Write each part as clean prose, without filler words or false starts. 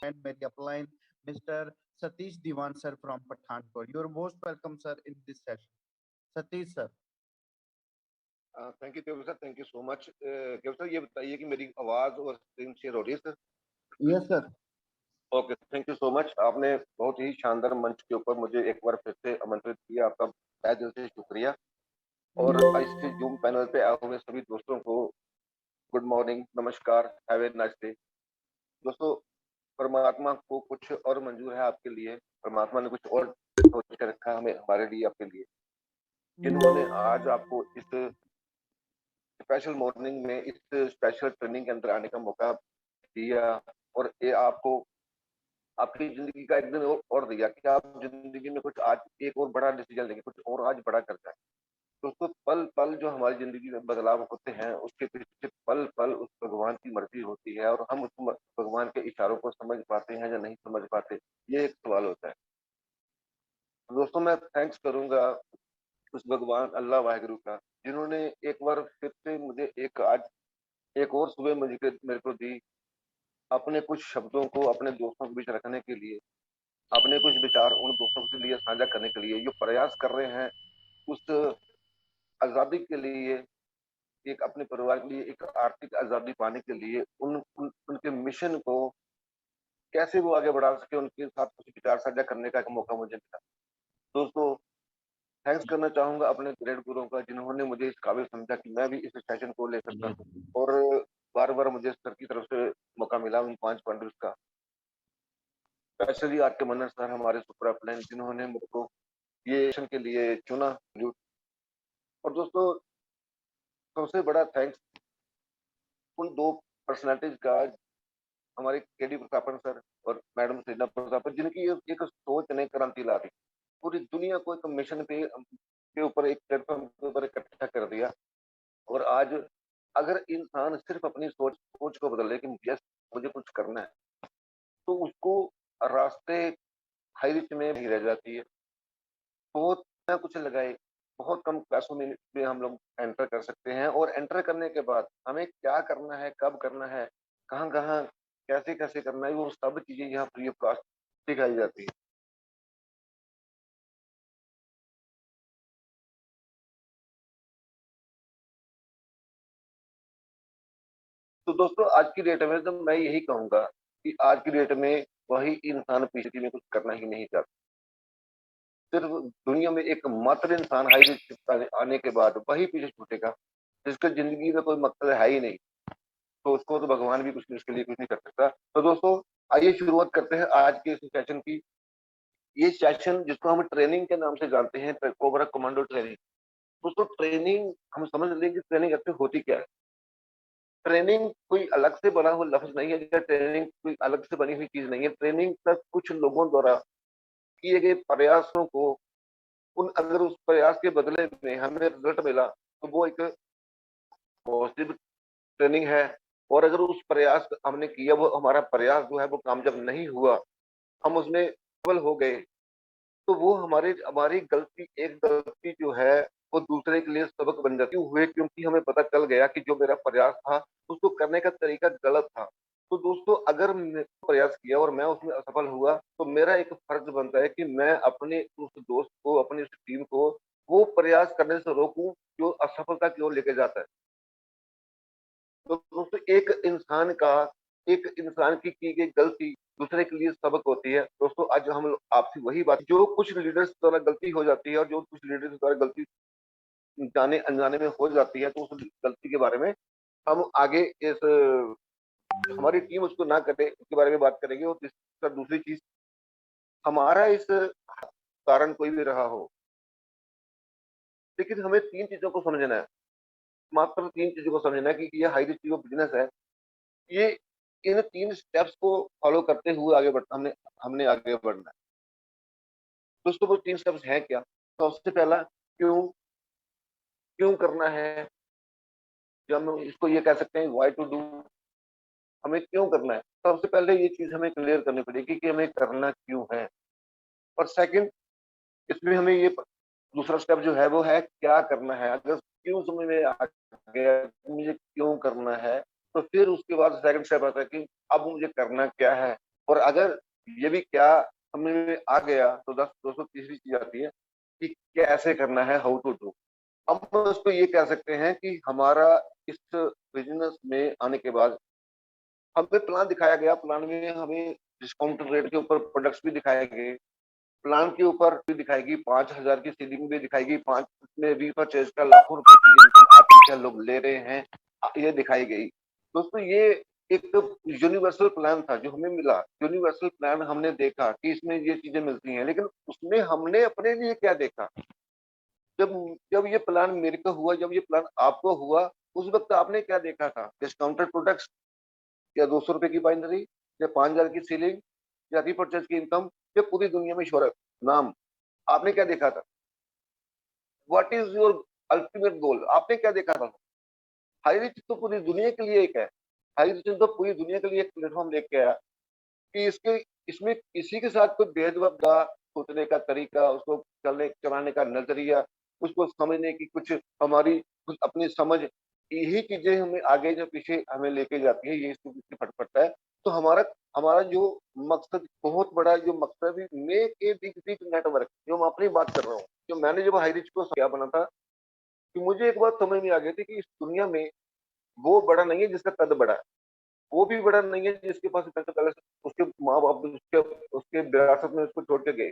and Mary upline Mr. Satish Diwan sir from Pathankot. You're most welcome, sir, in this session. Satish sir. Thank you Kewal sir, thank you so much. Kewal sir, ये बताइए कि मेरी आवाज और screen share हो रही है sir? Yes, sir. Okay, thank you so much. आपने बहुत ही शानदार मंच के ऊपर मुझे एक बार फिर से आमंत्रित किया, आपका तहे दिल से शुक्रिया। और इस जूम पैनल पे आए हुए सभी दोस्तों को गुड मॉर्निंग, नमस्कार, हैव ए नाइस डे। दोस्तों, परमात्मा को कुछ और मंजूर है आपके लिए, परमात्मा ने कुछ और सोच के रखा है हमें, हमारे लिए, आपके लिए। जिन्होंने आज आपको इस स्पेशल मॉर्निंग में, इस स्पेशल ट्रेनिंग के अंदर आने का मौका दिया, और ये आपको आपकी जिंदगी का एक दिन और दिया कि आप जिंदगी में कुछ आज एक और बड़ा डिसीजन लेंगे, कुछ और आज बड़ा कर जाए। दोस्तों, पल पल जो हमारी जिंदगी में बदलाव होते हैं, उसके पीछे पल पल उस भगवान की मर्जी होती है, और हम उस भगवान के इशारों को समझ पाते हैं या नहीं समझ पाते, ये एक सवाल होता है। दोस्तों, मैं थैंक्स करूंगा उस भगवान अल्लाह वाहिगुरु का, जिन्होंने एक बार फिर से मुझे आज एक और सुबह मुझे मेरे को दी, अपने कुछ शब्दों को अपने दोस्तों के बीच रखने के लिए, अपने कुछ विचार उन दोस्तों के लिए साझा करने के लिए, जो प्रयास कर रहे हैं उस आजादी के लिए, एक अपने परिवार के लिए एक आर्थिक आजादी पाने के लिए, उनके मिशन को कैसे वो आगे बढ़ा सके, उनके साथ कुछ विचार साझा करने का एक मौका मुझे मिला। दोस्तों, थैंक्स करना चाहूंगा अपने ग्रेट गुरुओं का, जिन्होंने मुझे इस काबिल समझा कि मैं भी इस सेशन को ले सकता हूँ, और बार बार मुझे सर की तरफ से मौका मिला उन 5 पांडव का। स्पेशली आर के मन्नर सर, हमारे सुपर अपलाइन, जिन्होंने मेरे को ये सेशन के लिए चुना। और दोस्तों, सबसे बड़ा थैंक्स उन 2 पर्सनालिटीज का, हमारे केडी प्रतापन सर और मैडम सृजना प्रतापन, जिनकी एक सोच ने क्रांति ला दी, पूरी दुनिया को एक मिशन के ऊपर, एक प्लेटफॉर्म के ऊपर इकट्ठा कर दिया। और आज अगर इंसान सिर्फ अपनी सोच को बदले कि यस मुझे कुछ करना है, तो उसको रास्ते हाई रिच में भी रह जाती है। बहुत ना कुछ लगाए, बहुत कम पैसों में हम लोग एंटर कर सकते हैं, और एंटर करने के बाद हमें क्या करना है, कब करना है, कहाँ कहाँ कैसे कैसे करना है, वो सब चीजें यहाँ फ्री ऑफ कॉस्ट सिखाई जाती है। तो दोस्तों, आज की डेट में तो मैं यही कहूंगा कि आज की डेट में वही इंसान पीछे में कुछ करना ही नहीं चाहता। सिर्फ दुनिया में एक मात्र इंसान हाई रिच आने के बाद वही पीछे छूटेगा, जिसके जिंदगी में कोई मकसद है ही नहीं, तो उसको तो भगवान भी कुछ उसके लिए कुछ नहीं कर सकता। तो दोस्तों, आइए शुरुआत करते हैं आज के इस सेशन की। ये सेशन जिसको हम ट्रेनिंग के नाम से जानते हैं, कोबरा कमांडो ट्रेनिंग। दोस्तों, ट्रेनिंग हम समझ लेंगे, ट्रेनिंग एक्चुअली होती क्या है। ट्रेनिंग कोई अलग से बना हुआ लफ्ज नहीं है, या ट्रेनिंग कोई अलग से बनी हुई चीज नहीं है। ट्रेनिंग तक कुछ लोगों द्वारा किए गए प्रयासों को, उन अगर उस प्रयास के बदले में हमें रिजल्ट मिला, तो वो एक पॉजिटिव ट्रेनिंग है। और अगर उस प्रयास हमने किया, वो हमारा प्रयास जो है वो कामयाब नहीं हुआ, हम उसमें सफल हो गए, तो वो हमारी हमारी गलती, एक गलती जो है वो दूसरे के लिए सबक बन जाती हुए, क्योंकि हमें पता चल गया कि जो मेरा प्रयास था उसको करने का तरीका गलत था। तो दोस्तों, अगर मैंने प्रयास किया और मैं उसमें असफल हुआ, तो मेरा एक फर्ज बनता है कि मैं अपने उस दोस्त को, अपनी उस टीम को वो प्रयास करने से रोकूं जो असफलता की ओर लेके जाता है। तो दोस्तों, एक इंसान की गई गलती दूसरे के लिए सबक होती है। दोस्तों, आज हम आपसे वही बात, जो कुछ लीडर्स द्वारा गलती हो जाती है और जो कुछ लीडर्स द्वारा गलती जाने अनजाने में हो जाती है, तो उस गलती के बारे में हम आगे इस हमारी टीम उसको ना करे इसके बारे में बात करेंगे। और दूसरी चीज, हमारा इस कारण कोई भी रहा हो, लेकिन हमें 3 चीजों को समझना है, मात्र 3 चीजों को समझना है कि ये हाई रिस्क जो बिजनेस है, ये इन 3 स्टेप्स को फॉलो करते हुए आगे बढ़ हमने हमने आगे बढ़ना है। दोस्तों, वो 3 स्टेप्स हैं क्या? तो सबसे पहला, क्यों क्यों करना है, या हम इसको ये कह सकते हैं व्हाई टू डू, हमें क्यों करना है। सबसे पहले ये चीज हमें क्लियर करनी पड़ेगी कि हमें करना क्यों है। और सेकंड, इसमें हमें ये दूसरा स्टेप जो है वो है क्या करना है। अगर क्यों समझ में आ गया मुझे क्यों करना है, तो फिर उसके बाद सेकंड स्टेप आता है कि अब मुझे करना क्या है। और अगर ये भी क्या हमें आ गया तो 230वीं चीज आती है कि कैसे करना है, हाउ टू डू। हम उसको ये कह सकते हैं कि हमारा इस बिजनेस में आने के बाद हमें प्लान दिखाया गया, प्लान में हमें डिस्काउंट रेट के ऊपर प्रोडक्ट्स भी दिखाए गए, प्लान के ऊपर भी दिखाएगी 5,000 की सीलिंग भी दिखाएगी, 5 में रीपरचेज का लाखों रुपए की इनकम आपकी क्या लोग ले रहे हैं, ये दिखाई गई। दोस्तों ये एक यूनिवर्सल प्लान था जो हमें मिला। यूनिवर्सल प्लान हमने देखा कि इसमें ये चीजें मिलती हैं, लेकिन उसमें हमने अपने लिए क्या देखा। जब जब ये प्लान मेरे को हुआ, जब ये प्लान आपको हुआ, उस वक्त आपने क्या देखा था? डिस्काउंटेड प्रोडक्ट्स, या 200 रुपए की बाइनरी, या 5,000 की सीलिंग, या रीपरचेज की इनकम, या पूरी दुनिया में शोहरत, नाम। आपने क्या देखा था? What is your ultimate goal? आपने क्या देखा था? हाई रिच तो पूरी दुनिया के लिए एक है। हाई रिच तो पूरी दुनिया के लिए एक प्लेटफॉर्म लेके आया कि इसके इसमें किसी के साथ कोई भेदभाव का सोचने का तरीका, उसको चलने चलाने का नजरिया, उसको समझने की कुछ हमारी कुछ अपनी समझ, यही चीजें हमें आगे जो पीछे हमें लेके जाती है, ये इसके पीछे फट पड़ता है। तो हमारा हमारा जो मकसद बहुत बड़ा, जो मकसद है make a big big network, जो मैं अपनी बात कर रहा हूँ, जो मैंने जब हाई रिच को क्या बना था कि मुझे एक बात समझ में आ गई थी कि इस दुनिया में वो बड़ा नहीं है जिसका कद बड़ा है, वो भी बड़ा नहीं है जिसके पास पैसा पहले से उसके माँ बाप उसके उसके विरासत में उसको छोड़ के गए,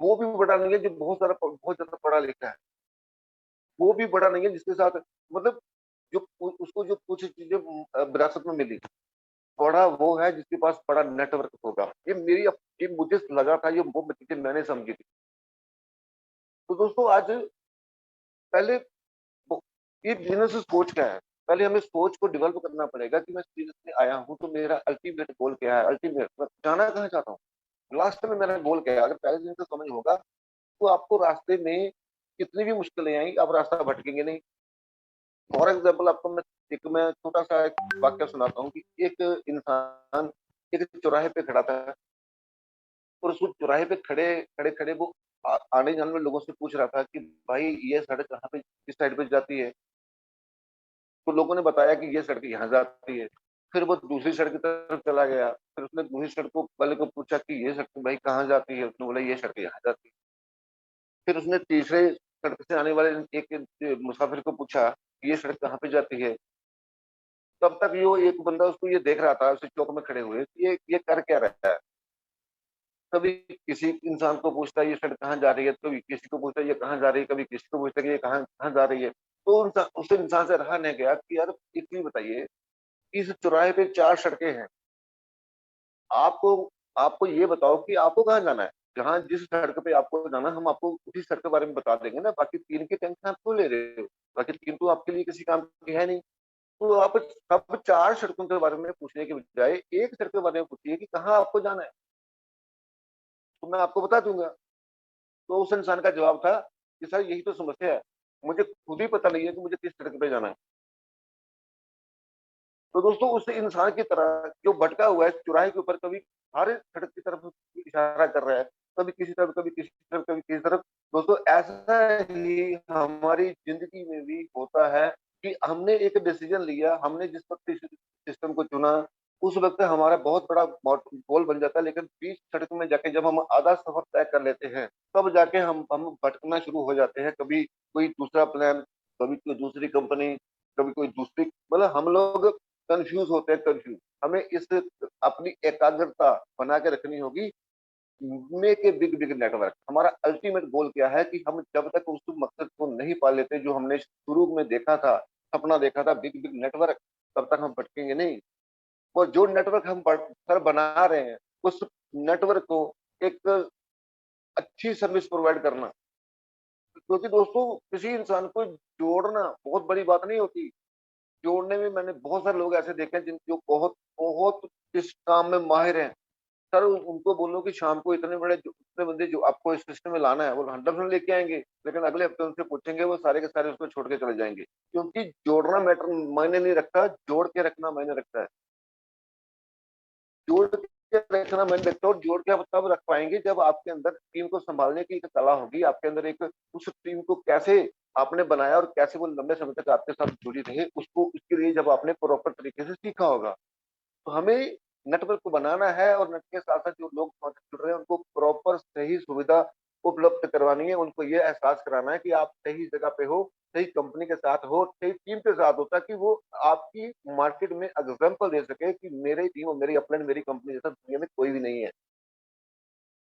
वो भी बड़ा नहीं है जो बहुत ज्यादा पढ़ा लिखा है, वो भी बड़ा नहीं है जिसके साथ मतलब जो उसको जो कुछ चीजें विरासत में मिली। बड़ा वो है जिसके पास बड़ा नेटवर्क होगा। ये मुझे लगा था, ये वो चीजें मैंने समझी थी। तो दोस्तों आज पहले ये बिजनेस सोच क्या है, पहले हमें सोच को डेवलप करना पड़ेगा कि मैं इस बिजनेस में आया हूँ तो मेरा अल्टीमेट गोल क्या है, अल्टीमेट मैं जाना कहाँ चाहता हूँ, लास्ट में मेरा गोल क्या है। अगर पहले दिन से समझ होगा तो आपको रास्ते में कितनी भी मुश्किलें आएंगी, आप रास्ता भटकेंगे नहीं। फॉर एग्जाम्पल आपको मैं छोटा सा एक वाक्य सुनाता हूँ कि एक इंसान एक चौराहे पे खड़ा था, और उस चौराहे पे खड़े खड़े खड़े वो आने जाने वाले लोगों से पूछ रहा था कि भाई ये सड़क कहाँ पे किस साइड पे जाती है। तो लोगों ने बताया कि ये सड़क यहाँ जाती है। फिर वो दूसरी सड़क की तरफ चला गया, फिर उसने दूसरी सड़क को वाले को पूछा कि ये सड़क भाई कहाँ जाती है, उसने बोला ये सड़क यहाँ जाती है। फिर उसने तीसरे सड़क से आने वाले एक मुसाफिर को पूछा कि ये सड़क कहाँ पे जाती है। तब तक यो एक बंदा उसको ये देख रहा था, उसी चौक में खड़े हुए, ये कर क्या रहा है। कभी किसी इंसान को पूछता है ये सड़क कहाँ जा रही है, कभी किसी को पूछता है ये कहाँ जा रही है, कभी किसी को पूछता है कि ये कहाँ कहाँ जा रही है। तो उस इंसान से रहा नहीं गया कि यार इतनी बताइए, इस चौराहे पे 4 सड़कें हैं, आपको आपको ये बताओ कि आपको कहाँ जाना है। जहाँ जिस सड़क पे आपको जाना हम आपको उसी सड़क के बारे में बता देंगे ना, बाकी 3 की टेंशन आप क्यों ले रहे हो? बाकी 3 तो आपके लिए किसी काम की है नहीं। तो आप सब 4 सड़कों के बारे में पूछने के बजाय एक सड़क के बारे में पूछिए कि कहाँ आपको जाना है, तो मैं आपको बता दूंगा। तो उस इंसान का जवाब था कि सर यही तो समस्या है, मुझे खुद ही पता नहीं है कि मुझे किस सड़क पे जाना है। तो दोस्तों उस इंसान की तरह जो भटका हुआ है चौराहे के ऊपर, कभी हर सड़क की तरफ इशारा कर रहा है, कभी किसी तरफ, कभी किसी तरफ, कभी किसी तरफ। दोस्तों ऐसा ही हमारी जिंदगी में भी होता है कि हमने एक डिसीजन लिया, हमने जिस वक्त इस सिस्टम को चुना, उस वक्त हमारा बहुत बड़ा गोल बन जाता है, लेकिन बीच सड़क में जाके जब हम आधा सफर तय कर लेते हैं, तब जाके हम भटकना शुरू हो जाते हैं। कभी कोई दूसरा प्लान, कभी कोई दूसरी कंपनी, कभी कोई दूसरी, मतलब हम लोग कंफ्यूज होते हैं, कंफ्यूज। हमें इस अपनी एकाग्रता बना के रखनी होगी। Make a big big network, हमारा अल्टीमेट गोल क्या है कि हम जब तक उस मकसद को नहीं पा लेते जो हमने शुरू में देखा था, सपना देखा था बिग बिग नेटवर्क, तब तक हम भटकेंगे नहीं। और जो नेटवर्क हम सर बना रहे हैं, उस नेटवर्क को एक अच्छी सर्विस प्रोवाइड करना, क्योंकि दोस्तों किसी इंसान को जोड़ना बहुत बड़ी बात नहीं होती। जोड़ने में मैंने बहुत सारे लोग ऐसे देखे हैं जिन जो बहुत बहुत इस काम में माहिर हैं। सर उनको बोलो कि शाम को इतने बंदे जो आपको इस सिस्टम में लाना है, वो 100% लेके आएंगे, लेकिन अगले हफ्ते उनसे पूछेंगे, वो सारे के सारे उसको छोड़ के चले जाएंगे। क्योंकि जोड़ना मैटर मायने नहीं रखता, जोड़ के रखना मायने रखता है। जोड़ के रखना मैंने देखता हूँ, जोड़ के आप तब रख पाएंगे जब आपके अंदर टीम को संभालने की एक कला होगी, आपके अंदर एक उस टीम को कैसे आपने बनाया और कैसे वो लंबे समय तक आपके साथ जुड़ी रहे, उसको उसके लिए जब आपने प्रॉपर तरीके से सीखा होगा। तो हमें नेटवर्क को बनाना है और नेट के साथ साथ जो लोग जुड़ रहे हैं उनको प्रॉपर सही सुविधा उपलब्ध करवानी है। उनको ये एहसास कराना है कि आप सही जगह पे हो, सही कंपनी के साथ हो, सही टीम के साथ हो, ताकि वो आपकी मार्केट में एग्जाम्पल दे सके कि मेरी टीम और मेरी अपलाइन मेरी कंपनी जैसा दुनिया में कोई भी नहीं है।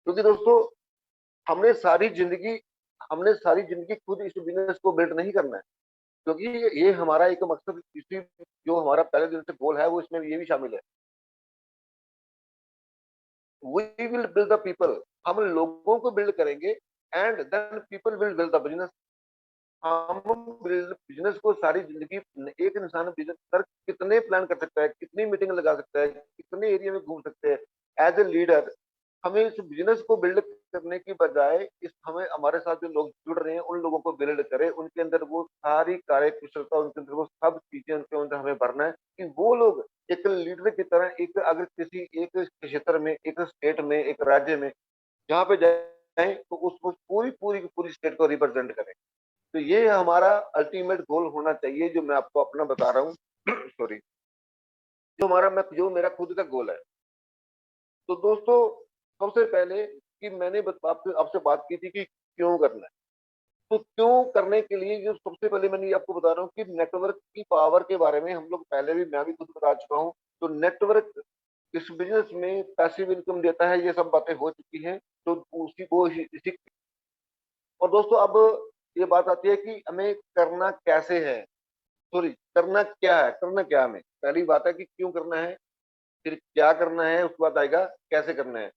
क्योंकि दोस्तों हमने सारी जिंदगी हमने सारी जिंदगी खुद इस बिजनेस को बिल्ड नहीं करना है, क्योंकि ये हमारा एक मकसद, इसी जो हमारा पहले दिन से गोल है वो इसमें ये भी शामिल है। We will build the people, हम लोगों को बिल्ड करेंगे and then people will build the business. हम बिजनेस को सारी जिंदगी, एक इंसान बिजनेस सर कितने प्लान कर सकता है, कितनी मीटिंग लगा सकता है, कितने एरिया में घूम सकते हैं। एज ए लीडर हमें इस बिजनेस को बिल्ड करने की बजाय इस हमें हमारे साथ जो लोग जुड़ रहे हैं उन लोगों को बिल्ड करें, उनके अंदर वो सारी कार्य कुशलता, उनके अंदर वो सब चीजें उनके अंदर हमें भरना है कि वो लोग एक लीडर की तरह, एक अगर किसी एक क्षेत्र में, एक स्टेट में, एक राज्य में जहाँ पे जाए तो उसको पूरी पूरी की पूरी स्टेट को रिप्रेजेंट करें। तो ये हमारा अल्टीमेट गोल होना चाहिए, जो मैं आपको अपना बता रहा हूँ। सॉरी, जो मेरा खुद का गोल है। तो दोस्तों सबसे पहले कि मैंने आपसे आपसे बात की थी कि क्यों करना है। तो क्यों करने के लिए जो सबसे पहले मैंने ये आपको बता रहा हूँ कि नेटवर्क की पावर के बारे में हम लोग पहले भी, मैं भी खुद बता चुका हूँ। तो नेटवर्क इस बिजनेस में पैसिव इनकम देता है, ये सब बातें हो चुकी हैं। तो उसी को इसी और दोस्तों अब ये बात आती है कि हमें करना कैसे है, सॉरी करना क्या है, करना क्या हमें। पहली बात है कि क्यों करना है, फिर क्या करना है, उसके बाद आएगा कैसे करना है।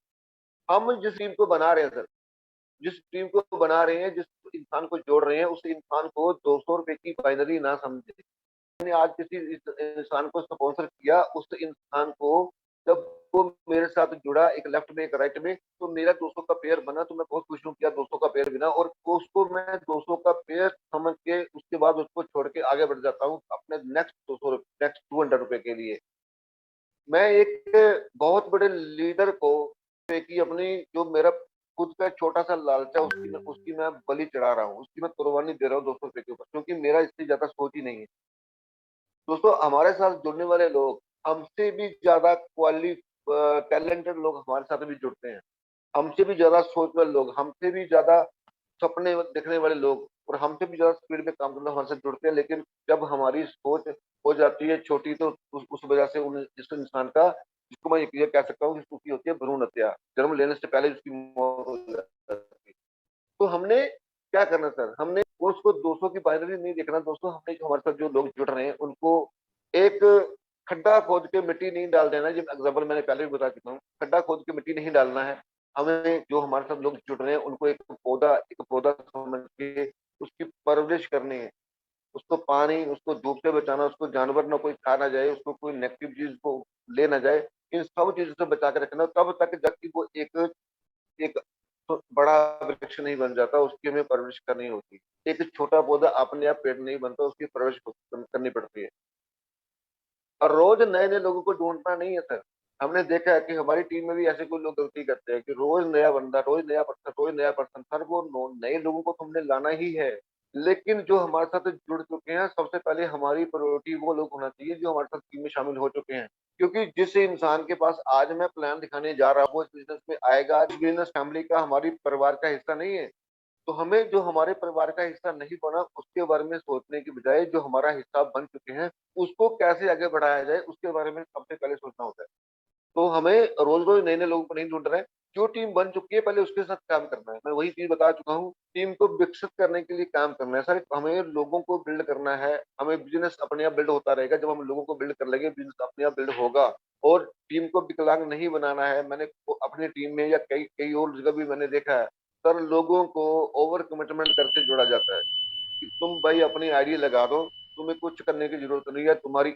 हम जिस टीम को बना रहे हैं सर, जिस टीम को बना रहे हैं, जिस इंसान को जोड़ रहे हैं, उस इंसान को 200 रुपए की बाइनरी ना समझे। मैंने आज किसी इंसान को स्पॉन्सर किया, उस इंसान को जब वो मेरे साथ जुड़ा एक लेफ्ट में एक राइट में, तो मेरा 200 का पेयर बना, तो मैं बहुत खुश हूँ किया 200 का पेयर बिना। और उसको मैं 200 का पेयर समझ के उसके बाद उसको छोड़ के आगे बढ़ जाता हूँ अपने नेक्स्ट 200 नेक्स्ट 200 रुपए के लिए। मैं एक बहुत बड़े लीडर को कि अपनी जो मेरा खुद का छोटा सा लालच है उसकी मैं बलि चढ़ा रहा हूँ, उसकी मैं कुर्बानी दे रहा हूँ 200 रुपए के ऊपर, क्योंकि मेरा इससे ज्यादा सोच ही नहीं है। दोस्तों हमारे साथ जुड़ने वाले लोग हमसे भी ज्यादा क्वाली टैलेंटेड लोग हमारे साथ भी जुड़ते हैं, हमसे भी ज्यादा सोच वाले लोग, हमसे भी ज्यादा सपने देखने वाले लोग और हमसे भी ज्यादा स्पीड में काम करना हमारे साथ जुड़ते हैं। लेकिन जब हमारी सोच हो जाती है छोटी, तो उस वजह से इस इंसान का, जिसको मैं ये कह सकता हूँ कि उसकी होती है भ्रूण हत्या, जन्म लेने से पहले उसकी मौत हो जाती है। तो हमने क्या करना सर, हमने उसको 200 की बाइनरी नहीं देखना दोस्तों। हमने जो हमारे साथ जो लोग जुड़ रहे हैं उनको एक खड्डा खोद के मिट्टी नहीं डाल देना, जो एग्जाम्पल मैंने पहले भी बता चुका हूँ। खड्डा खोद के मिट्टी नहीं डालना है हमें। जो हमारे साथ लोग जुड़ रहे हैं उनको एक पौधा समझ के उसकी परवरिश करनी है, उसको पानी, उसको धूप से बचाना, उसको जानवर ना कोई खा ना जाए, उसको कोई नेगेटिव चीज को ले ना जाए, इन सब चीजों से बचा के रखना, तब तक जब कि वो एक एक तो बड़ा वृक्ष नहीं बन जाता, उसकी हमें परवरिश करनी होती है। एक छोटा पौधा अपने आप पेड़ नहीं बनता, उसकी परवरिश करनी पड़ती है। और रोज नए नए लोगों को ढूंढना नहीं है सर। हमने देखा है कि हमारी टीम में भी ऐसे कोई लोग गलती करते हैं कि रोज नया बंदा, रोज नया पर्सन, रोज नया पर्सन। सर वो नए लोगों को तुमने लाना ही है, लेकिन जो हमारे साथ जुड़ चुके हैं, सबसे पहले हमारी प्रायोरिटी वो लोग होना चाहिए जो हमारे साथ टीम में शामिल हो चुके हैं। क्योंकि जिस इंसान के पास आज मैं प्लान दिखाने जा रहा हूँ वो इस बिजनेस में आएगा, इस बिजनेस फैमिली का, हमारी परिवार का हिस्सा नहीं है। तो हमें जो हमारे परिवार का हिस्सा नहीं बना उसके बारे में सोचने की बजाय जो हमारा हिस्सा बन चुके हैं उसको कैसे आगे बढ़ाया जाए उसके बारे में सबसे पहले सोचना होता है। तो हमें रोज रोज नए नए लोगों को नहीं ढूंढ रहे हैं, जो टीम बन चुकी है पहले उसके साथ काम करना है। मैं वही चीज बता चुका हूँ, टीम को विकसित करने के लिए काम करना है सर। हमें लोगों को बिल्ड करना है, हमें बिजनेस अपने आप बिल्ड होता रहेगा। जब हम लोगों को बिल्ड कर लेंगे बिजनेस अपने आप बिल्ड होगा। और टीम को विकलांग नहीं बनाना है। मैंने अपनी टीम में या कई कई और जगह भी मैंने देखा है सर, लोगों को ओवर कमिटमेंट करके जोड़ा जाता है कि तुम भाई अपनी आईडी लगा दो, तुम्हें कुछ करने की जरूरत नहीं है, तुम्हारी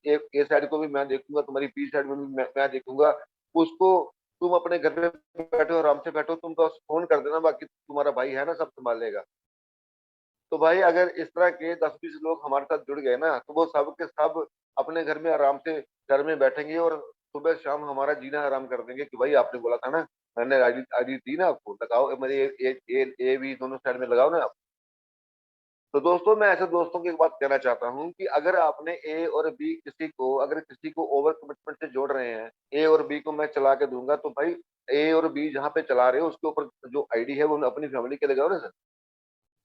एक ए साइड को भी मैं देखूंगा, तुम्हारी बी साइड में भी मैं देखूंगा उसको। तुम अपने घर में बैठो, आराम से बैठो, तुम बस फोन कर देना, बाकी तुम्हारा भाई है ना, सब संभाल लेगा। तो भाई अगर इस तरह के 10-20 लोग हमारे साथ जुड़ गए ना, तो वो सब के सब अपने घर में आराम से घर में बैठेंगे और सुबह शाम हमारा जीना आराम कर देंगे कि भाई आपने बोला था ना, मैंने आईडी आईडी दी ना, आपको लगाओ, मेरे ए बी दोनों साइड में लगाओ ना आप। तो दोस्तों मैं ऐसे दोस्तों की एक बात कहना चाहता हूँ कि अगर आपने ए और बी अगर किसी को ओवर कमिटमेंट से जोड़ रहे हैं, ए और बी को मैं चला के दूंगा, तो भाई ए और बी जहाँ पे चला रहे हो उसके ऊपर जो आईडी है वो अपनी फैमिली के लगाओ ना सर।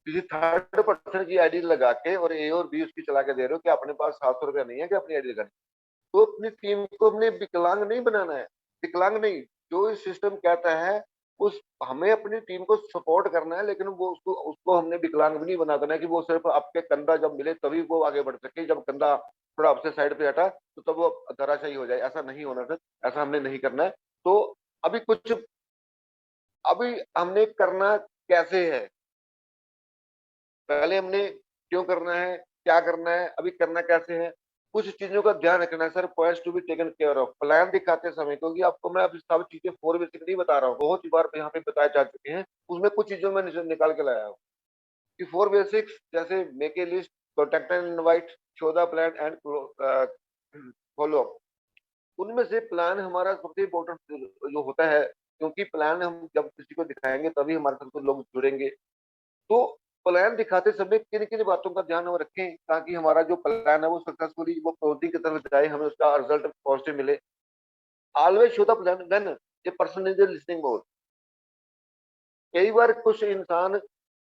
किसी थर्ड पर्सन की आईडी लगा के और ए और बी उसकी चला के दे रहे हो कि अपने पास 700 रुपया नहीं है कि अपनी आईडी लगानी। तो अपनी टीम को अपने विकलांग नहीं बनाना है, विकलांग नहीं। जो इस सिस्टम कहता है उस हमें अपनी टीम को सपोर्ट करना है, लेकिन वो उसको उसको हमने विकलांग भी नहीं बना देना है कि वो सिर्फ आपके कंधा जब मिले तभी वो आगे बढ़ सके, जब कंधा थोड़ा आपसे साइड पे हटा तो तब वो धराशायी हो जाए। ऐसा नहीं होना सर, ऐसा हमने नहीं करना है। तो अभी कुछ अभी हमने करना कैसे है, पहले हमने क्यों करना है, क्या करना है, अभी करना कैसे है, कुछ चीजों का ध्यान रखना है sir. Points to be taken care of plan दिखाते समय, क्योंकि आपको मैं अभी सब चीजें फोर बेसिक नहीं बता रहा हूँ, बहुत ही बार यहाँ पे बताए जा चुके हैं। उसमें कुछ चीजों में निकाल के लाया हूँ कि फोर बेसिक्स जैसे make a list, contact and invite, show the plan and follow up. उनमें से प्लान हमारा सबसे इम्पोर्टेंट जो होता है, क्योंकि प्लान हम जब किसी को दिखाएंगे तभी हमारे साथ कुछ लोग जुड़ेंगे। तो प्लान दिखाते समय किन किन बातों का ध्यान हम रखें ताकि हमारा जो प्लान है वो सक्सेसफुली वो क्लोजिंग की तरफ जाए, हमें उसका रिजल्ट पॉजिटिव मिले। Always show the plan when a person is listening mode. कई बार कुछ इंसान,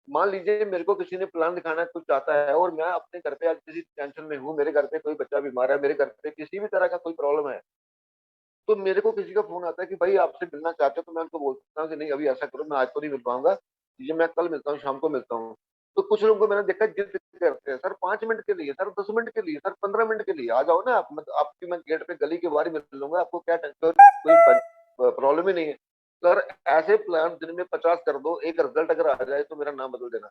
मान लीजिए मेरे को किसी ने प्लान दिखाना कुछ चाहता है और मैं अपने घर पे आज किसी टेंशन में हूँ, मेरे घर पे कोई बच्चा बीमार है, मेरे घर पे किसी भी तरह का कोई प्रॉब्लम है, तो मेरे को किसी का फोन आता है कि भाई आपसे मिलना चाहते हो, तो मैं उनको बोलता हूँ कि नहीं अभी ऐसा करो, मैं आज तो नहीं मिल पाऊंगा, ये मैं कल मिलता हूँ, शाम को मिलता हूँ। तो कुछ लोगों को मैंने देखा जिद करते हैं, सर 5 मिनट के लिए, सर 10 मिनट के लिए, सर 15 मिनट के लिए आ जाओ ना आप, मतलब आपकी मैं गेट पे गली के बाहर ही मिल लूंगा, आपको क्या टेंशन, कोई प्रॉब्लम ही नहीं है। सर ऐसे प्लान दिन में 50 कर दो, एक रिजल्ट अगर आ जाए तो मेरा नाम बदल देना।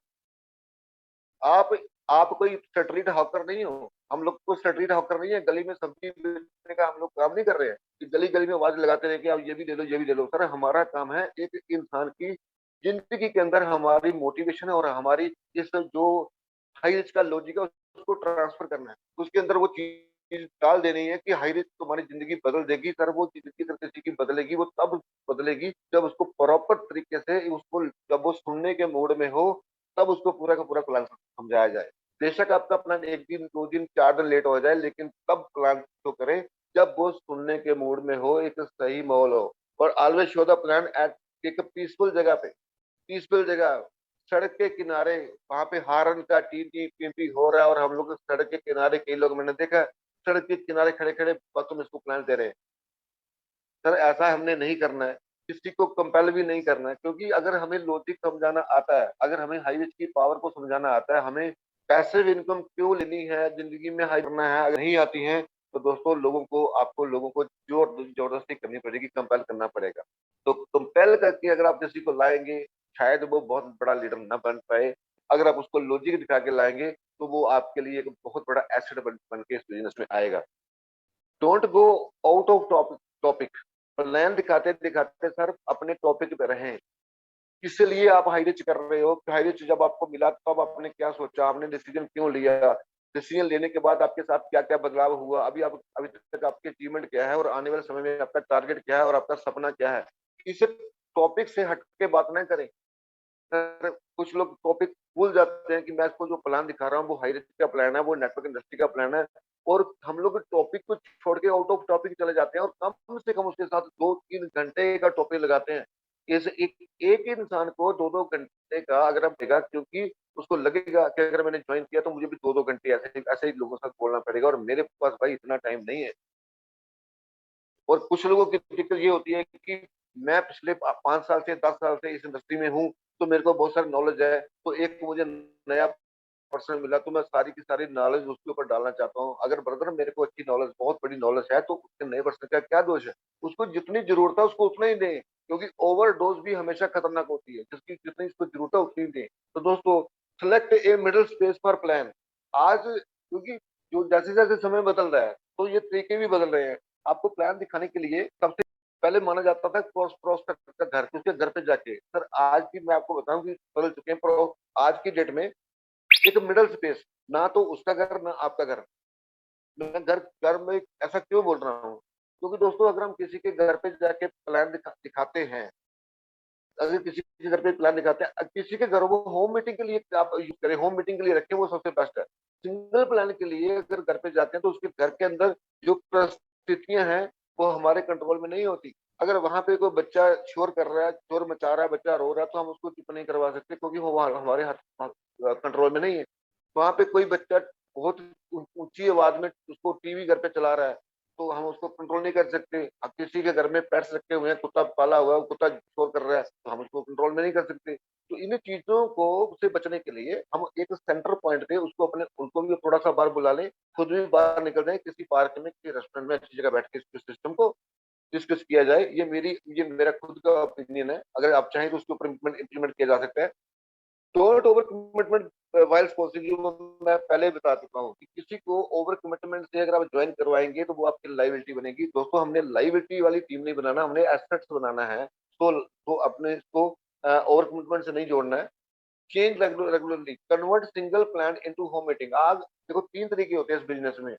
आप आप कोई स्ट्रीट हॉकर नहीं हो, हम लोग को स्ट्रीट हॉकर नहीं है, गली में सब्जी बेचने का हम लोग काम नहीं कर रहे हैं कि गली गली में आवाज लगाते रहे कि आप ये भी दे दो ये भी दे दो। सर हमारा काम है एक इंसान की जिंदगी के अंदर हमारी मोटिवेशन है और हमारी इस जो हाई रिस्क का लॉजिक है उसको ट्रांसफर करना है, उसके अंदर वो चीज डाल देनी है कि हाई रिस्क तुम्हारी जिंदगी बदल देगी। सर वो जिंदगी अगर किसी की बदलेगी वो तब बदलेगी जब उसको प्रॉपर तरीके से उसको, जब वो सुनने के मूड में हो, तब उसको पूरा का पूरा प्लान समझाया जाए। बेशक आपका प्लान 1 दिन 2 दिन 4 दिन लेट हो जाए, लेकिन तब प्लान तो करें जब वो सुनने के मूड में हो, एक सही माहौल हो। और always show the plan at एक पीसफुल जगह पे, पीसफुल जगह, सड़क के किनारे, वहां पे हार्न का टी टी पी पी हो रहा है और हम लोग सड़क के किनारे, कई लोग मैंने देखा सड़क के किनारे खड़े खड़े बातों में इसको प्लान दे रहे हैं। सर ऐसा हमने नहीं करना है, किसी को कंपेल भी नहीं करना है, क्योंकि अगर हमें लॉजिक समझाना आता है, अगर हमें हाईवेज की पावर को समझाना आता है, हमें पैसिव इनकम क्यों लेनी है जिंदगी में हाई करना है, अगर नहीं आती है तो दोस्तों लोगों को, आपको लोगों को जोर जबरदस्ती करनी पड़ेगी, कंपेल करना पड़ेगा। तो कंपेल करके अगर आप किसी को लाएंगे शायद वो बहुत बड़ा लीडर ना बन पाए, अगर आप उसको लॉजिक दिखा के लाएंगे तो वो आपके लिए एक बहुत बड़ा एसेट बन के इस बिजनेस में आएगा। Don't go out of topic. Plan दिखाते दिखाते सर अपने टॉपिक पे रहें। इसलिए आप हाई रिच कर रहे हो, हाई रिच जब आपको मिला तब आपने क्या सोचा, आपने डिसीजन क्यों लिया, डिसीजन लेने के बाद आपके साथ क्या क्या बदलाव हुआ, अभी तक आपके अचीवमेंट क्या है और आने वाले समय में आपका टारगेट क्या है और आपका सपना क्या है। इस टॉपिक से हट के बात ना करें सर। कुछ लोग टॉपिक भूल जाते हैं कि मैं इसको जो प्लान दिखा रहा हूँ वो हाई रिस्क का प्लान है, वो नेटवर्क इंडस्ट्री का प्लान है, और हम लोग टॉपिक को छोड़ के आउट ऑफ टॉपिक चले जाते हैं और कम से कम उसके साथ 2-3 घंटे का टॉपिक लगाते हैं। इस एक इंसान को 2-2 घंटे का अगर हम देगा, क्योंकि उसको लगेगा कि अगर मैंने ज्वाइन किया तो मुझे भी 2-2 घंटे ऐसे ऐसे ही लोगों के साथ बोलना पड़ेगा और मेरे पास भाई इतना टाइम नहीं है। और कुछ लोगों की दिक्कत ये होती है कि मैं पिछले 5 साल से 10 साल से इस इंडस्ट्री में हूँ, तो मेरे को बहुत सारी नॉलेज है, तो एक मुझे नया पर्सन मिला तो मैं सारी की सारी नॉलेज उसके ऊपर डालना चाहता हूँ। अगर ब्रदर मेरे को अच्छी नॉलेज, बहुत बड़ी नॉलेज है, तो उसके नए पर्सन का क्या दोष है, उसको जितनी जरूरत है उसको उतना ही दें, क्योंकि ओवरडोज भी हमेशा खतरनाक होती है, जिसकी जितनी इसको जरूरत है उतनी दें। तो दोस्तों select a middle space for plan. आज क्योंकि जो जैसे जैसे समय बदल रहा है तो ये तरीके भी बदल रहे हैं। आपको प्लान दिखाने के लिए सबसे पहले माना जाता था प्रोस्पेक्ट का घर, उसके घर पे जाके। सर आज की मैं आपको बताऊं कि बदल चुके हैं प्रो। आज की डेट में एक मिडिल स्पेस, ना तो उसका घर ना आपका घर, मैं घर घर में ऐसा क्यों बोल रहा हूँ, क्योंकि दोस्तों अगर हम किसी के घर पे जाके प्लान दिखाते हैं अगर किसी के घर पे प्लान दिखाते हैं, किसी के घर वो होम मीटिंग के लिए आप यूज करें, होम मीटिंग के लिए रखें, वो सबसे बेस्ट है। सिंगल प्लान के लिए अगर घर पे जाते हैं तो उसके घर के अंदर जो परिस्थितियां हैं वो हमारे कंट्रोल में नहीं होती। अगर वहां पे कोई बच्चा शोर कर रहा है, शोर मचा रहा है, बच्चा रो रहा है, तो हम उसको चुप नहीं करवा सकते, क्योंकि वो हमारे हाथ कंट्रोल में नहीं है। वहां पे कोई बच्चा बहुत ऊंची आवाज में उसको टीवी घर पे चला रहा है, तो हम उसको कंट्रोल नहीं कर सकते। अब किसी के घर में पेट्स रखे हुए हैं, कुत्ता पाला हुआ है, कुत्ता शोर कर रहा है, तो हम उसको कंट्रोल में नहीं कर सकते। तो इन चीजों को से बचने के लिए हम एक सेंटर पॉइंट पे उसको अपने उनको भी थोड़ा सा बाहर बुला लें, खुद भी बाहर निकल जाए, किसी पार्क में, किसी रेस्टोरेंट में अच्छी जगह बैठ के इस सिस्टम को डिस्कस किया जाए। ये मेरा खुद का ओपिनियन है। अगर आप चाहें तो उसके ऊपर इम्प्लीमेंट किया जा सकता है। Don't over commitment whiles possible, मैं पहले बता चुका हूँ कि किसी को ओवर कमिटमेंट से अगर आप ज्वाइन करवाएंगे तो वो आपकी लाइबिलिटी बनेगी। दोस्तों, हमने लाइबिलिटी वाली टीम नहीं बनाना, हमने एसेट्स बनाना है। तो अपने इसको ओवर कमिटमेंट से नहीं जोड़ना है। Change regularly, convert single plan into home meeting. आज देखो, 3 तरीके होते हैं इस बिजनेस में।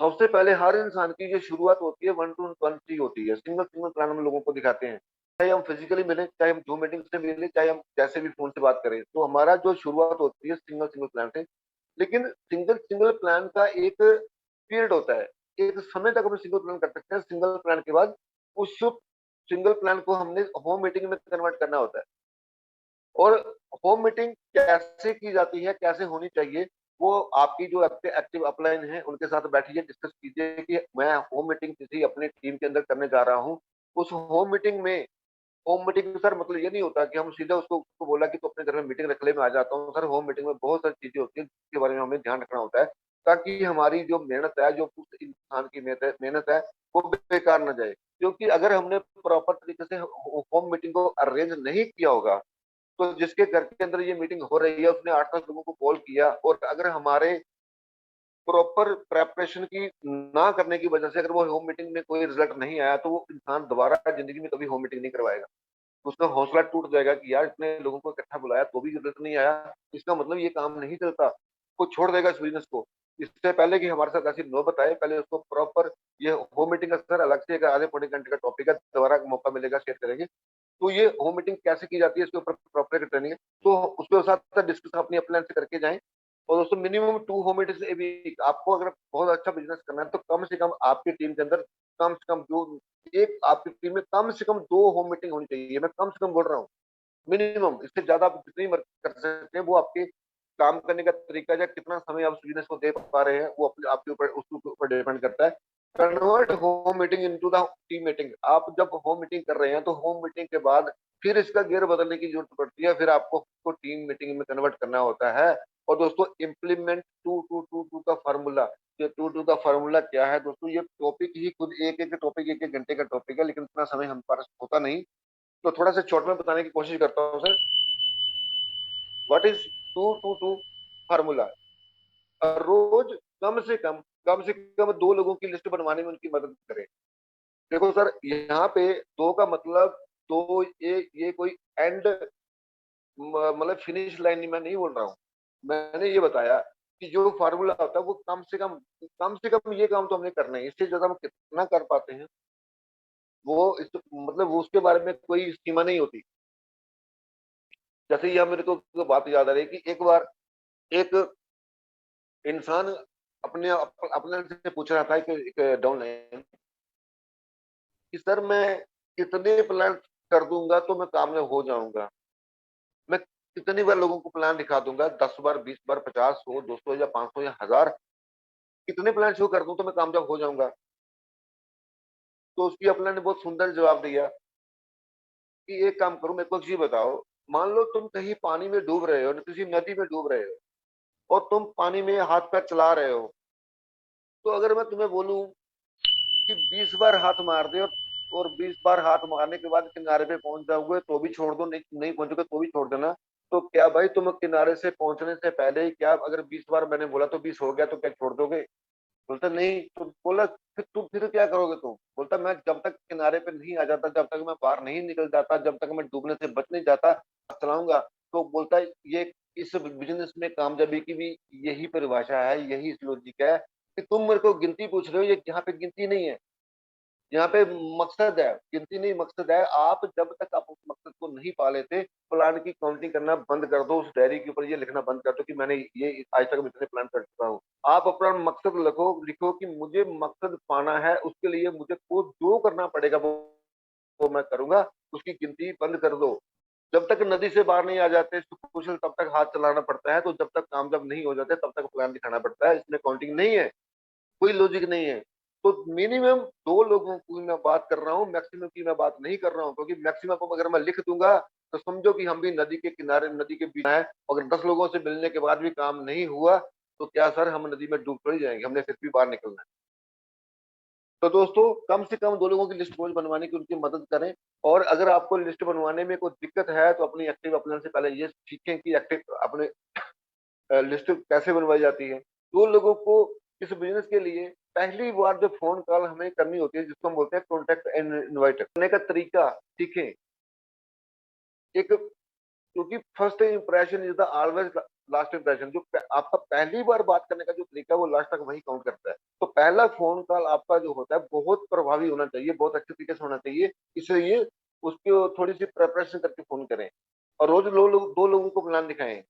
सबसे पहले हर इंसान की जो शुरुआत होती है 1 to 1 से होती है। सिंगल सिंगल प्लान हम लोगों को दिखाते हैं, चाहे हम फिजिकली मिले, चाहे हम जूम मीटिंग से मिले, चाहे हम जैसे भी फोन से बात करें, तो हमारा जो शुरुआत होती है सिंगल सिंगल प्लान से। लेकिन सिंगल सिंगल प्लान का एक पीरियड होता है, एक समय तक हम सिंगल प्लान कर सकते हैं। सिंगल प्लान के बाद उस सिंगल प्लान को हमने होम मीटिंग में कन्वर्ट करना होता है। और होम मीटिंग कैसे की जाती है, कैसे होनी चाहिए, वो आपकी जो एक्टिव अपलाइन है उनके साथ बैठिए, डिस्कस कीजिए कि मैं होम मीटिंग किसी अपनी टीम के अंदर करने जा रहा हूँ। उस होम मीटिंग सर मतलब ये नहीं होता कि हम सीधा उसको बोला कि तो अपने घर में मीटिंग रख ले, मैं आ जाता हूँ। सर, होम मीटिंग में बहुत सारी चीजें होती है जिसके बारे में हमें ध्यान रखना होता है, ताकि हमारी जो मेहनत है, जो उस इंसान की मेहनत है वो बेकार ना जाए। क्योंकि अगर हमने प्रॉपर तरीके से होम मीटिंग को अरेंज नहीं किया होगा, तो जिसके घर के अंदर ये मीटिंग हो रही है उसने 8-10 लोगों को कॉल किया, और अगर हमारे प्रॉपर प्रेपरेशन की ना करने की वजह से अगर वो होम मीटिंग में कोई रिजल्ट नहीं आया, तो वो इंसान दोबारा जिंदगी में कभी होम मीटिंग नहीं करवाएगा। उसका हौसला टूट जाएगा कि यार इतने लोगों को इकट्ठा बुलाया तो भी रिजल्ट नहीं आया, इसका मतलब ये काम नहीं चलता। वो छोड़ देगा इस बिजनेस को। इससे पहले कि हमारे साथ ऐसी नौबत आए, पहले उसको प्रॉपर ये होम मीटिंग का सर अलग से एक आधे पौने घंटे का टॉपिक है, दोबारा मौका मिलेगा शेयर करेंगे। तो ये होम मीटिंग कैसे की जाती है, इसके ऊपर प्रॉपर ट्रेनिंग है, तो उसके साथ साथ डिस्कस अपनी अपने से करके जाएं। और दोस्तों, minimum 2 home meetings a week. आपको अगर बहुत अच्छा बिजनेस करना है तो कम से कम आपकी टीम के अंदर कम से कम जो एक आपकी टीम में कम से कम 2 होम मीटिंग होनी चाहिए। मैं कम से कम बोल रहा हूँ, मिनिमम। इससे ज्यादा आप जितनी कर सकते हैं, वो आपके काम करने का तरीका या कितना समय आप उस बिजनेस को दे पा रहे हैं, वो अपने आपके ऊपर उसके ऊपर डिपेंड करता है। Convert home meeting into the team meeting. आप जब होम मीटिंग कर रहे हैं तो होम मीटिंग के बाद फिर इसका गियर बदलने की जरूरत पड़ती है, फिर आपको टीम मीटिंग में कन्वर्ट करना होता है। और दोस्तों, इम्प्लीमेंट 2-2-2-2 का फार्मूला। ये 2-2 का फार्मूला क्या है दोस्तों? ये टॉपिक ही खुद एक एक टॉपिक, एक एक घंटे का टॉपिक है, लेकिन इतना समय हमारे पास होता नहीं, तो थोड़ा सा शॉर्ट में बताने की कोशिश करता हूँ सर। What is 2-2-2 formula? रोज कम से कम 2 लोगों की लिस्ट बनवाने में उनकी मदद करें। देखो सर, यहाँ पे 2 का मतलब, तो ये कोई एंड मतलब फिनिश लाइन मैं नहीं बोल रहा हूँ। मैंने ये बताया कि जो फार्मूला होता है वो कम से कम ये काम तो हमने करना है। इससे ज्यादा हम कितना कर पाते हैं, वो इस मतलब वो उसके बारे में कोई सीमा नहीं होती। जैसे यह मेरे को बात याद आ रही है कि एक बार एक इंसान अपने से पूछ रहा था कि एक डाउनलाइन कि सर, मैं कितने प्लान कर दूंगा तो मैं कामयाब हो जाऊंगा? मैं कितनी बार लोगों को प्लान दिखा दूंगा, 10 बार, 20 बार, 50, 100, 200 या 500 या 1000, कितने प्लान शो कर दूं तो मैं कामयाब हो जाऊंगा? तो उसकी अपने ने बहुत सुंदर जवाब दिया कि एक काम करो, मेरे को एक चीज बताओ। मान लो तुम कहीं पानी में डूब रहे हो, किसी नदी में डूब रहे हो, और तुम पानी में हाथ पैर चला रहे हो, तो अगर मैं तुम्हें बोलूं कि 20 बार हाथ मार दे, और 20 बार हाथ मारने के बाद किनारे पे पहुंच जाओगे तो भी छोड़ दो, नहीं नहीं पहुंचोगे तो भी छोड़ देना, तो क्या भाई तुम किनारे से पहुंचने से पहले ही, क्या अगर 20 बार मैंने बोला तो 20 हो गया तो क्या छोड़ दोगे? बोलता नहीं। तो बोला फिर क्या करोगे तुम? बोलता मैं जब तक किनारे पे नहीं आ जाता, जब तक मैं बाहर नहीं निकल जाता, जब तक मैं डूबने से बच नहीं जाता, चलाऊंगा। तो बोलता है ये इस बिजनेस में कामयाबी की भी यही परिभाषा है, यही लॉजिक है कि तुम मेरे को गिनती पूछ रहे हो, ये यहाँ पे गिनती नहीं है। यहाँ पे मकसद है, गिनती नहीं मकसद है। आप जब तक आप उस मकसद को नहीं पा लेते, प्लान की काउंटिंग करना बंद कर दो, उस डायरी के ऊपर ये लिखना बंद कर दो कि मैंने ये आज तक इतने प्लान कर चुका हूँ। आप अपना मकसद लिखो, लिखो कि मुझे मकसद पाना है, उसके लिए मुझे को जो करना पड़ेगा वो मैं करूंगा, उसकी गिनती बंद कर दो। जब तक नदी से बाहर नहीं आ जाते कुशल, तब तक हाथ चलाना पड़ता है, तो जब तक कामयाब नहीं हो जाते तब तक प्लान दिखाना पड़ता है। इसमें काउंटिंग नहीं है, कोई लॉजिक नहीं है। तो मिनिमम 2 लोगों की मैं बात कर रहा हूँ, मैक्सिमम की मैं बात नहीं कर रहा हूँ, क्योंकि मैक्सिमम को अगर मैं लिख दूंगा तो समझो कि हम भी नदी के किनारे, नदी के बीच हैं। अगर 10 लोगों से मिलने के बाद भी काम नहीं हुआ तो क्या सर हम नदी में डूब थोड़ी जाएंगे, हमने फिर भी बाहर निकलना है। तो दोस्तों कम से कम 2 लोगों की लिस्ट रोज बनवाने की उनकी मदद करें। और अगर आपको लिस्ट बनवाने में कोई दिक्कत है तो अपनी एक्टिव अपने से पहले ये सीखें कि एक्टिव अपने लिस्ट कैसे बनवाई जाती है। 2 लोगों को इस बिजनेस के लिए पहली बार जो फोन कॉल हमें करनी होती है, जिसको हम बोलते हैं कॉन्टेक्ट एंड इनवाइट करने का तरीका सीखें। एक, क्योंकि first impression is the always last impression. जो आपका पहली बार बात करने का जो तरीका है वो लास्ट तक वही काउंट करता है। तो पहला फोन कॉल आपका जो होता है बहुत प्रभावी होना चाहिए, बहुत अच्छे तरीके से होना चाहिए। इसलिए उसकी थोड़ी सी प्रिपरेशन करके फोन करें और रोज 2 लोगों को प्लान दिखाएं।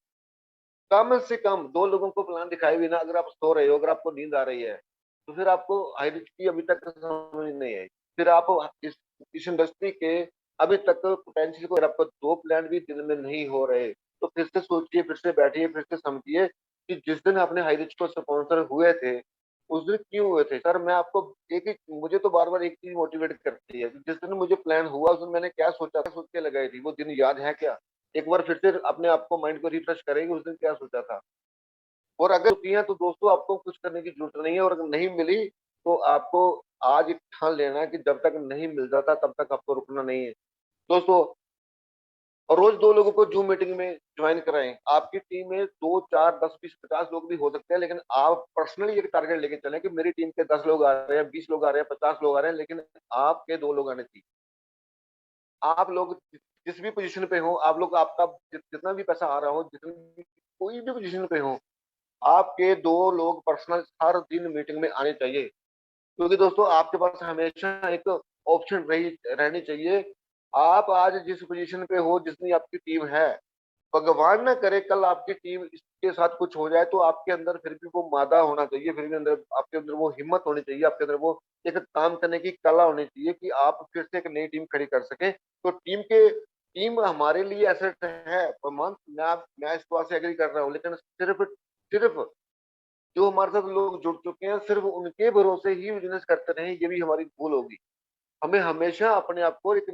कम से कम 2 लोगों को प्लान दिखाए बिना अगर आप सो रहे हो, अगर आपको नींद आ रही है, तो फिर आपको हाई रिस्क की अभी तक समझ नहीं आई। फिर आप इस इंडस्ट्री के अभी तक पोटेंशियल को, अगर आपको 2 प्लान भी दिन में नहीं हो रहे, तो फिर से सोचिए, फिर से बैठिए, फिर से समझिए कि जिस दिन आपने हाई रिस्क को स्पॉन्सर हुए थे उस दिन क्यों हुए थे। सर मैं आपको एक एक, मुझे तो बार बार एक चीज मोटिवेट करती है कि जिस दिन मुझे प्लान हुआ उस दिन मैंने क्या सोचा था, सोच के लगाई थी, वो दिन याद है क्या? एक बार फिर से अपने आप को, माइंड को रिफ्रेश करेंगे उस दिन क्या सोचा था। और अगर होती है तो दोस्तों आपको कुछ करने की जरूरत नहीं है, और अगर नहीं मिली तो आपको आज एक ठान लेना है कि जब तक नहीं मिल जाता तब तक आपको रुकना नहीं है दोस्तों। और रोज 2 लोगों को जूम मीटिंग में ज्वाइन कराएं। आपकी टीम में 2 4 10 20 50 लोग भी हो सकते हैं, लेकिन आप पर्सनली एक टारगेट लेके चलें कि मेरी टीम के 10 लोग आ रहे हैं, 20 लोग आ रहे हैं, 50 लोग आ रहे हैं, लेकिन आपके 2 लोग आने चाहिए। आप लोग जिस भी पोजीशन पे हो, आप लोग, आपका जितना भी पैसा आ रहा हो, जितनी भी कोई भी पोजीशन पे हो, आपके 2 लोग पर्सनल हर दिन मीटिंग में आने चाहिए। क्योंकि दोस्तों आपके पास हमेशा एक ऑप्शन रही रहनी चाहिए। आप आज जिस पोजीशन पे हो, जितनी आपकी टीम है, भगवान ना करे कल आपकी टीम इसके साथ कुछ हो जाए, तो आपके अंदर फिर भी वो मादा होना चाहिए, फिर भी अंदर आपके अंदर वो हिम्मत होनी चाहिए, आपके अंदर वो एक काम करने की कला होनी चाहिए कि आप फिर से एक नई टीम खड़ी कर सके। तो टीम हमारे लिए एसेट है प्रमाण, मैं इस बात से एग्री कर रहा हूँ, लेकिन सिर्फ सिर्फ जो हमारे साथ लोग जुड़ चुके हैं सिर्फ उनके भरोसे ही बिजनेस करते रहे, ये भी हमारी भूल होगी। हमें हमेशा अपने आप को एक,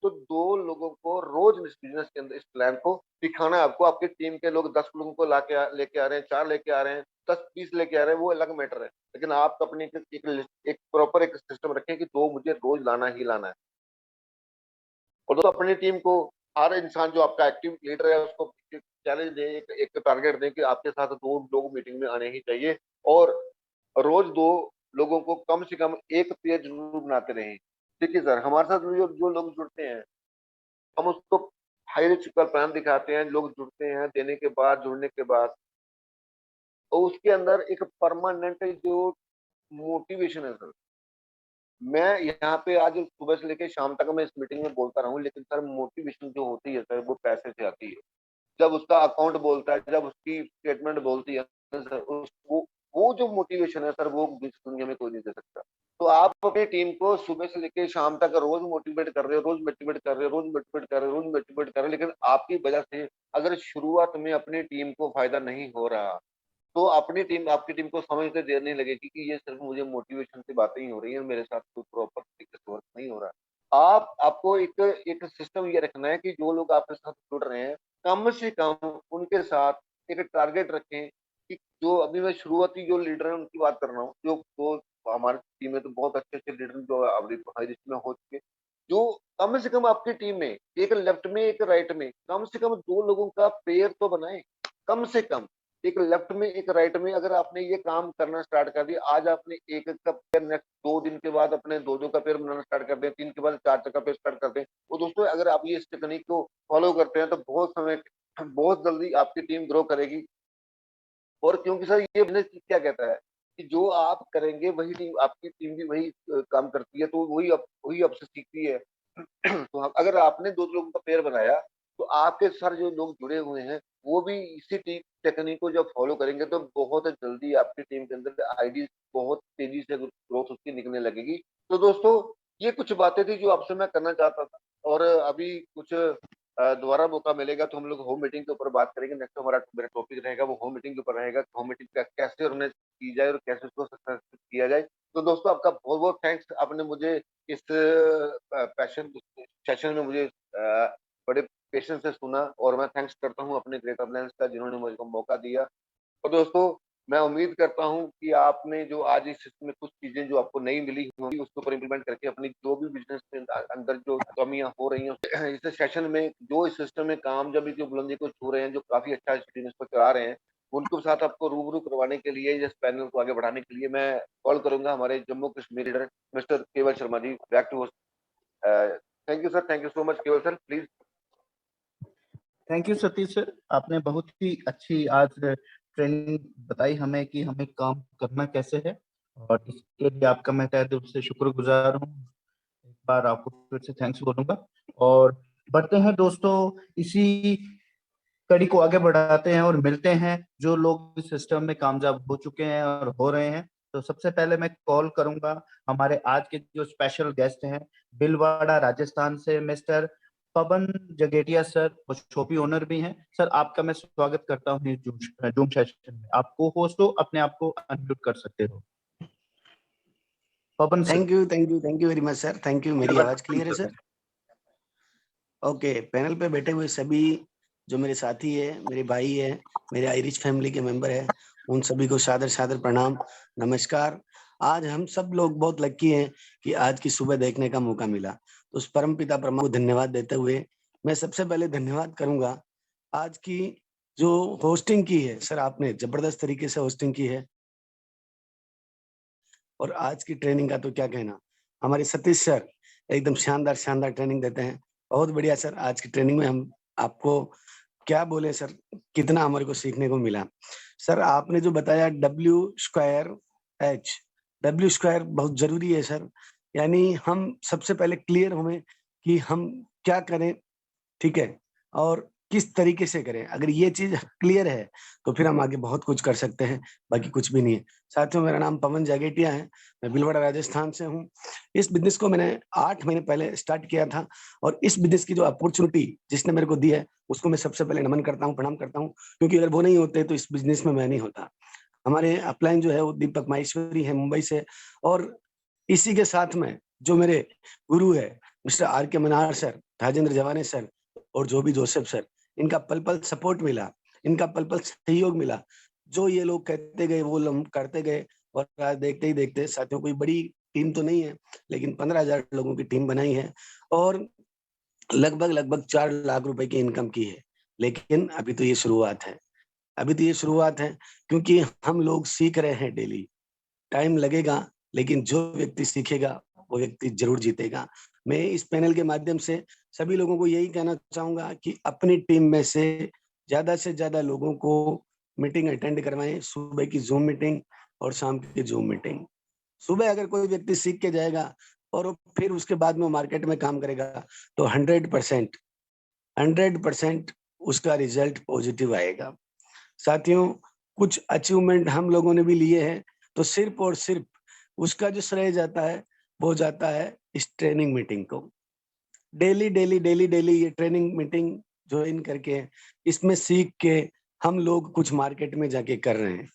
तो 2 लोगों को रोज इस बिजनेस के अंदर इस प्लान को दिखाना है आपको। आपकी टीम के लोग 10 लोगों को लेके आ रहे हैं, 4 लेके आ रहे हैं, 10 20 लेके आ रहे हैं, वो अलग मैटर है। लेकिन आप अपनी एक प्रॉपर एक सिस्टम रखें कि 2 मुझे रोज लाना ही लाना है। और दोस्तों अपनी टीम को, हर इंसान जो आपका एक्टिव लीडर है उसको चैलेंज दें, एक टारगेट दें कि आपके साथ 2 लोग मीटिंग में आने ही चाहिए। और रोज 2 लोगों को कम से कम एक पेज जरूर बनाते रहें। देखिए सर, हमारे साथ जो जो लोग जुड़ते हैं, हम उसको हाई रिस्क का प्लान दिखाते हैं, लोग जुड़ते हैं, देने के बाद, जुड़ने के बाद, तो उसके अंदर एक परमानेंट जो मोटिवेशन है सर। मैं यहाँ पे आज सुबह से लेके शाम तक मैं इस मीटिंग में बोलता रहूं, लेकिन सर मोटिवेशन जो होती है सर वो पैसे से आती है। जब उसका अकाउंट बोलता है, जब उसकी स्टेटमेंट बोलती है सर, वो जो मोटिवेशन है सर, वो इस दुनिया में कोई नहीं दे सकता। तो आप अपनी टीम को सुबह से लेकर शाम तक रोज मोटिवेट कर रहे हो, रोज मोटिवेट कर रहे हो, रोज मोटिवेट कर रहे हो, रोज मोटिवेट कर रहे हो, लेकिन आपकी वजह से अगर शुरुआत में अपनी टीम को फायदा नहीं हो रहा, तो अपनी टीम, आपकी टीम को समझते देर नहीं लगेगी कि ये सिर्फ मुझे मोटिवेशन की बातें ही हो रही है, मेरे साथ कोई प्रॉपर तरीके से वर्क नहीं हो रहा। आपको एक एक सिस्टम ये रखना है कि जो लोग आपके साथ जुड़ रहे हैं, कम से कम उनके साथ एक टारगेट रखें कि जो अभी मैं शुरुआती जो लीडर है उनकी बात कर रहा हूँ, जो हमारी टीम में तो बहुत अच्छे अच्छे लीडर जो अभी हाई रिस्क में हो चुके, जो कम से कम आपकी टीम में एक लेफ्ट में एक राइट में कम से कम 2 लोगों का पेयर तो बनाए। कम से कम एक लेफ्ट में एक राइट में अगर आपने ये काम करना स्टार्ट कर दिया, आज आपने एक का पेयर, नेक्स्ट 2 दिन के बाद अपने 2 का पेयर बनाना स्टार्ट कर दें, 3 के बाद 4 का पेयर स्टार्ट कर दें। तो दोस्तों अगर आप ये इस टेक्निक को फॉलो करते हैं तो बहुत जल्दी आपकी टीम ग्रो करेगी। और क्योंकि सर ये बिजनेस क्या कहता है कि जो आप करेंगे वही टीम, आपकी टीम भी वही काम करती है, तो वही आपसे सीखती है। तो अगर आपने 2 लोगों का पेयर बनाया, तो आपके साथ जो लोग जुड़े हुए हैं, वो भी इसी टेक्निक को जब फॉलो करेंगे, तो बहुत जल्दी आपकी टीम के अंदर आईडी बहुत तेजी से ग्रोथ उसकी निकलने लगेगी। तो दोस्तों, ये कुछ बातें थी जो आपसे मैं करना चाहता था, और अभी कुछ दोबारा मौका मिलेगा तो हम लोग होम मीटिंग के ऊपर बात करेंगे। नेक्स्ट हमारा मेरा टॉपिक रहेगा वो होम मीटिंग के ऊपर रहेगा, होम मीटिंग कैसे ऑर्गेनाइज की जाए और कैसे उसको सक्सेस किया जाए। तो दोस्तों, आपका बहुत बहुत थैंक्स, आपने मुझे इस पैशन सेशन में मुझे बड़े पेशेंस से सुना, और मैं थैंक्स करता हूँ अपने ग्रेट अपलायंस का, जिन्होंने मुझे मौका दिया। और दोस्तों, मैं उम्मीद करता हूँ कि आपने जो आज इस सिस्टम में कुछ चीजें जो आपको नहीं मिली होंगी, उसके ऊपर इम्प्लीमेंट करके अपनी जो भी बिजनेस के अंदर जो कमियां हो रही हैं, इस सेशन में जो इस सिस्टम में कामयाबी जो बुलंदी को छू रहे हैं, जो काफी अच्छा इस बिजनेस को चला रहे हैं, उनके साथ आपको रूबरू करवाने के लिए, इस पैनल को आगे बढ़ाने के लिए मैं कॉल करूंगा हमारे Jammu Kashmir leader mister Kewal Sharma ji, back to. Thank you sir, thank you so much Kewal sir, please. Thank you Satish sir, आपने बहुत ही अच्छी आज ट्रेनिंग बताई हमें कि हमें काम करना कैसे है, और इसके लिए आपका मैं तहे दिल से शुक्रगुजार हूँ। एक बार आपको फिर से थैंक्स बोलूंगा, और बढ़ते हैं दोस्तों, इसी कड़ी को आगे बढ़ाते हैं और मिलते हैं जो लोग इस सिस्टम में कामयाब हो चुके हैं और हो रहे हैं। तो सबसे पहले मैं कॉल करूंगा हमारे आज के जो स्पेशल गेस्ट हैं, भीलवाड़ा राजस्थान से मिस्टर पवन जगेटिया सर, वो शॉपी ओनर भी हैं। सर, आपका मैं स्वागत करता हूँ इस जूम सेशन में। आपको होस्ट हो, अपने आप को अनम्यूट कर सकते हो। Pawan sir. Thank you very much sir, thank you. मेरी आवाज क्लियर है सर? ओके, पैनल पे बैठे हुए सभी जो मेरे साथी है, मेरे भाई है, मेरे आयरिश फैमिली के मेंबर है, उन सभी को सादर सादर प्रणाम, नमस्कार। आज हम सब लोग बहुत लकी हैं कि आज की सुबह देखने का मौका मिला। तो उस परम पिता ब्रह्मा को धन्यवाद देते हुए मैं सबसे पहले धन्यवाद करूंगा आज की जो होस्टिंग की है सर, आपने जबरदस्त तरीके से होस्टिंग की है। और आज की ट्रेनिंग का तो क्या कहना, हमारे सतीश सर एकदम शानदार शानदार ट्रेनिंग देते हैं, बहुत बढ़िया सर। आज की ट्रेनिंग में हम आपको क्या बोले सर, कितना हमारे को सीखने को मिला। सर, आपने जो बताया W²H, W² बहुत जरूरी है सर। यानी हम सबसे पहले क्लियर हों कि हम क्या करें, ठीक है, और किस तरीके से करें। अगर ये चीज क्लियर है तो फिर हम आगे बहुत कुछ कर सकते हैं, बाकी कुछ भी नहीं है। साथियों, मेरा नाम पवन जागेटिया है, मैं भीलवाड़ा राजस्थान से हूँ। इस बिजनेस को मैंने 8 महीने पहले स्टार्ट किया था, और इस बिजनेस की जो अपॉर्चुनिटी जिसने मेरे को दी है उसको मैं सबसे पहले नमन करता हूँ, प्रणाम करता हूँ, क्योंकि अगर वो नहीं होते तो इस बिजनेस में मैं नहीं होता। हमारे अपलाइन जो है वो दीपक माहेश्वरी है मुंबई से, और इसी के साथ में जो मेरे गुरु है मिस्टर R.K. मनार सर, राजेंद्र जवाने सर, और जो भी जोसेफ सर, इनका पल पल सपोर्ट मिला, इनका पल पल सहयोग मिला। जो ये लोग कहते गए वो हम करते गए, और आज देखते ही देखते साथियों, कोई बड़ी टीम तो नहीं है लेकिन 15,000 लोगों की टीम बनाई है, और लगभग 4 लाख रुपए की इनकम की है। लेकिन अभी तो ये शुरुआत है, अभी तो ये शुरुआत है, क्योंकि हम लोग सीख रहे हैं डेली। टाइम लगेगा, लेकिन जो व्यक्ति सीखेगा वो व्यक्ति जरूर जीतेगा। मैं इस पैनल के माध्यम से सभी लोगों को यही कहना चाहूंगा कि अपनी टीम में से ज्यादा लोगों को मीटिंग अटेंड करवाएं, सुबह की जूम मीटिंग और शाम की जूम मीटिंग। सुबह अगर कोई व्यक्ति सीख के जाएगा और फिर उसके बाद में वो मार्केट में काम करेगा, तो 100% उसका रिजल्ट पॉजिटिव आएगा। साथियों, कुछ अचीवमेंट हम लोगों ने भी लिए हैं, तो सिर्फ और सिर्फ उसका जो श्रेय जाता है वो जाता है इस ट्रेनिंग मीटिंग को। डेली ये ट्रेनिंग मीटिंग ज्वाइन करके, इसमें सीख के हम लोग कुछ मार्केट में जाके कर रहे हैं।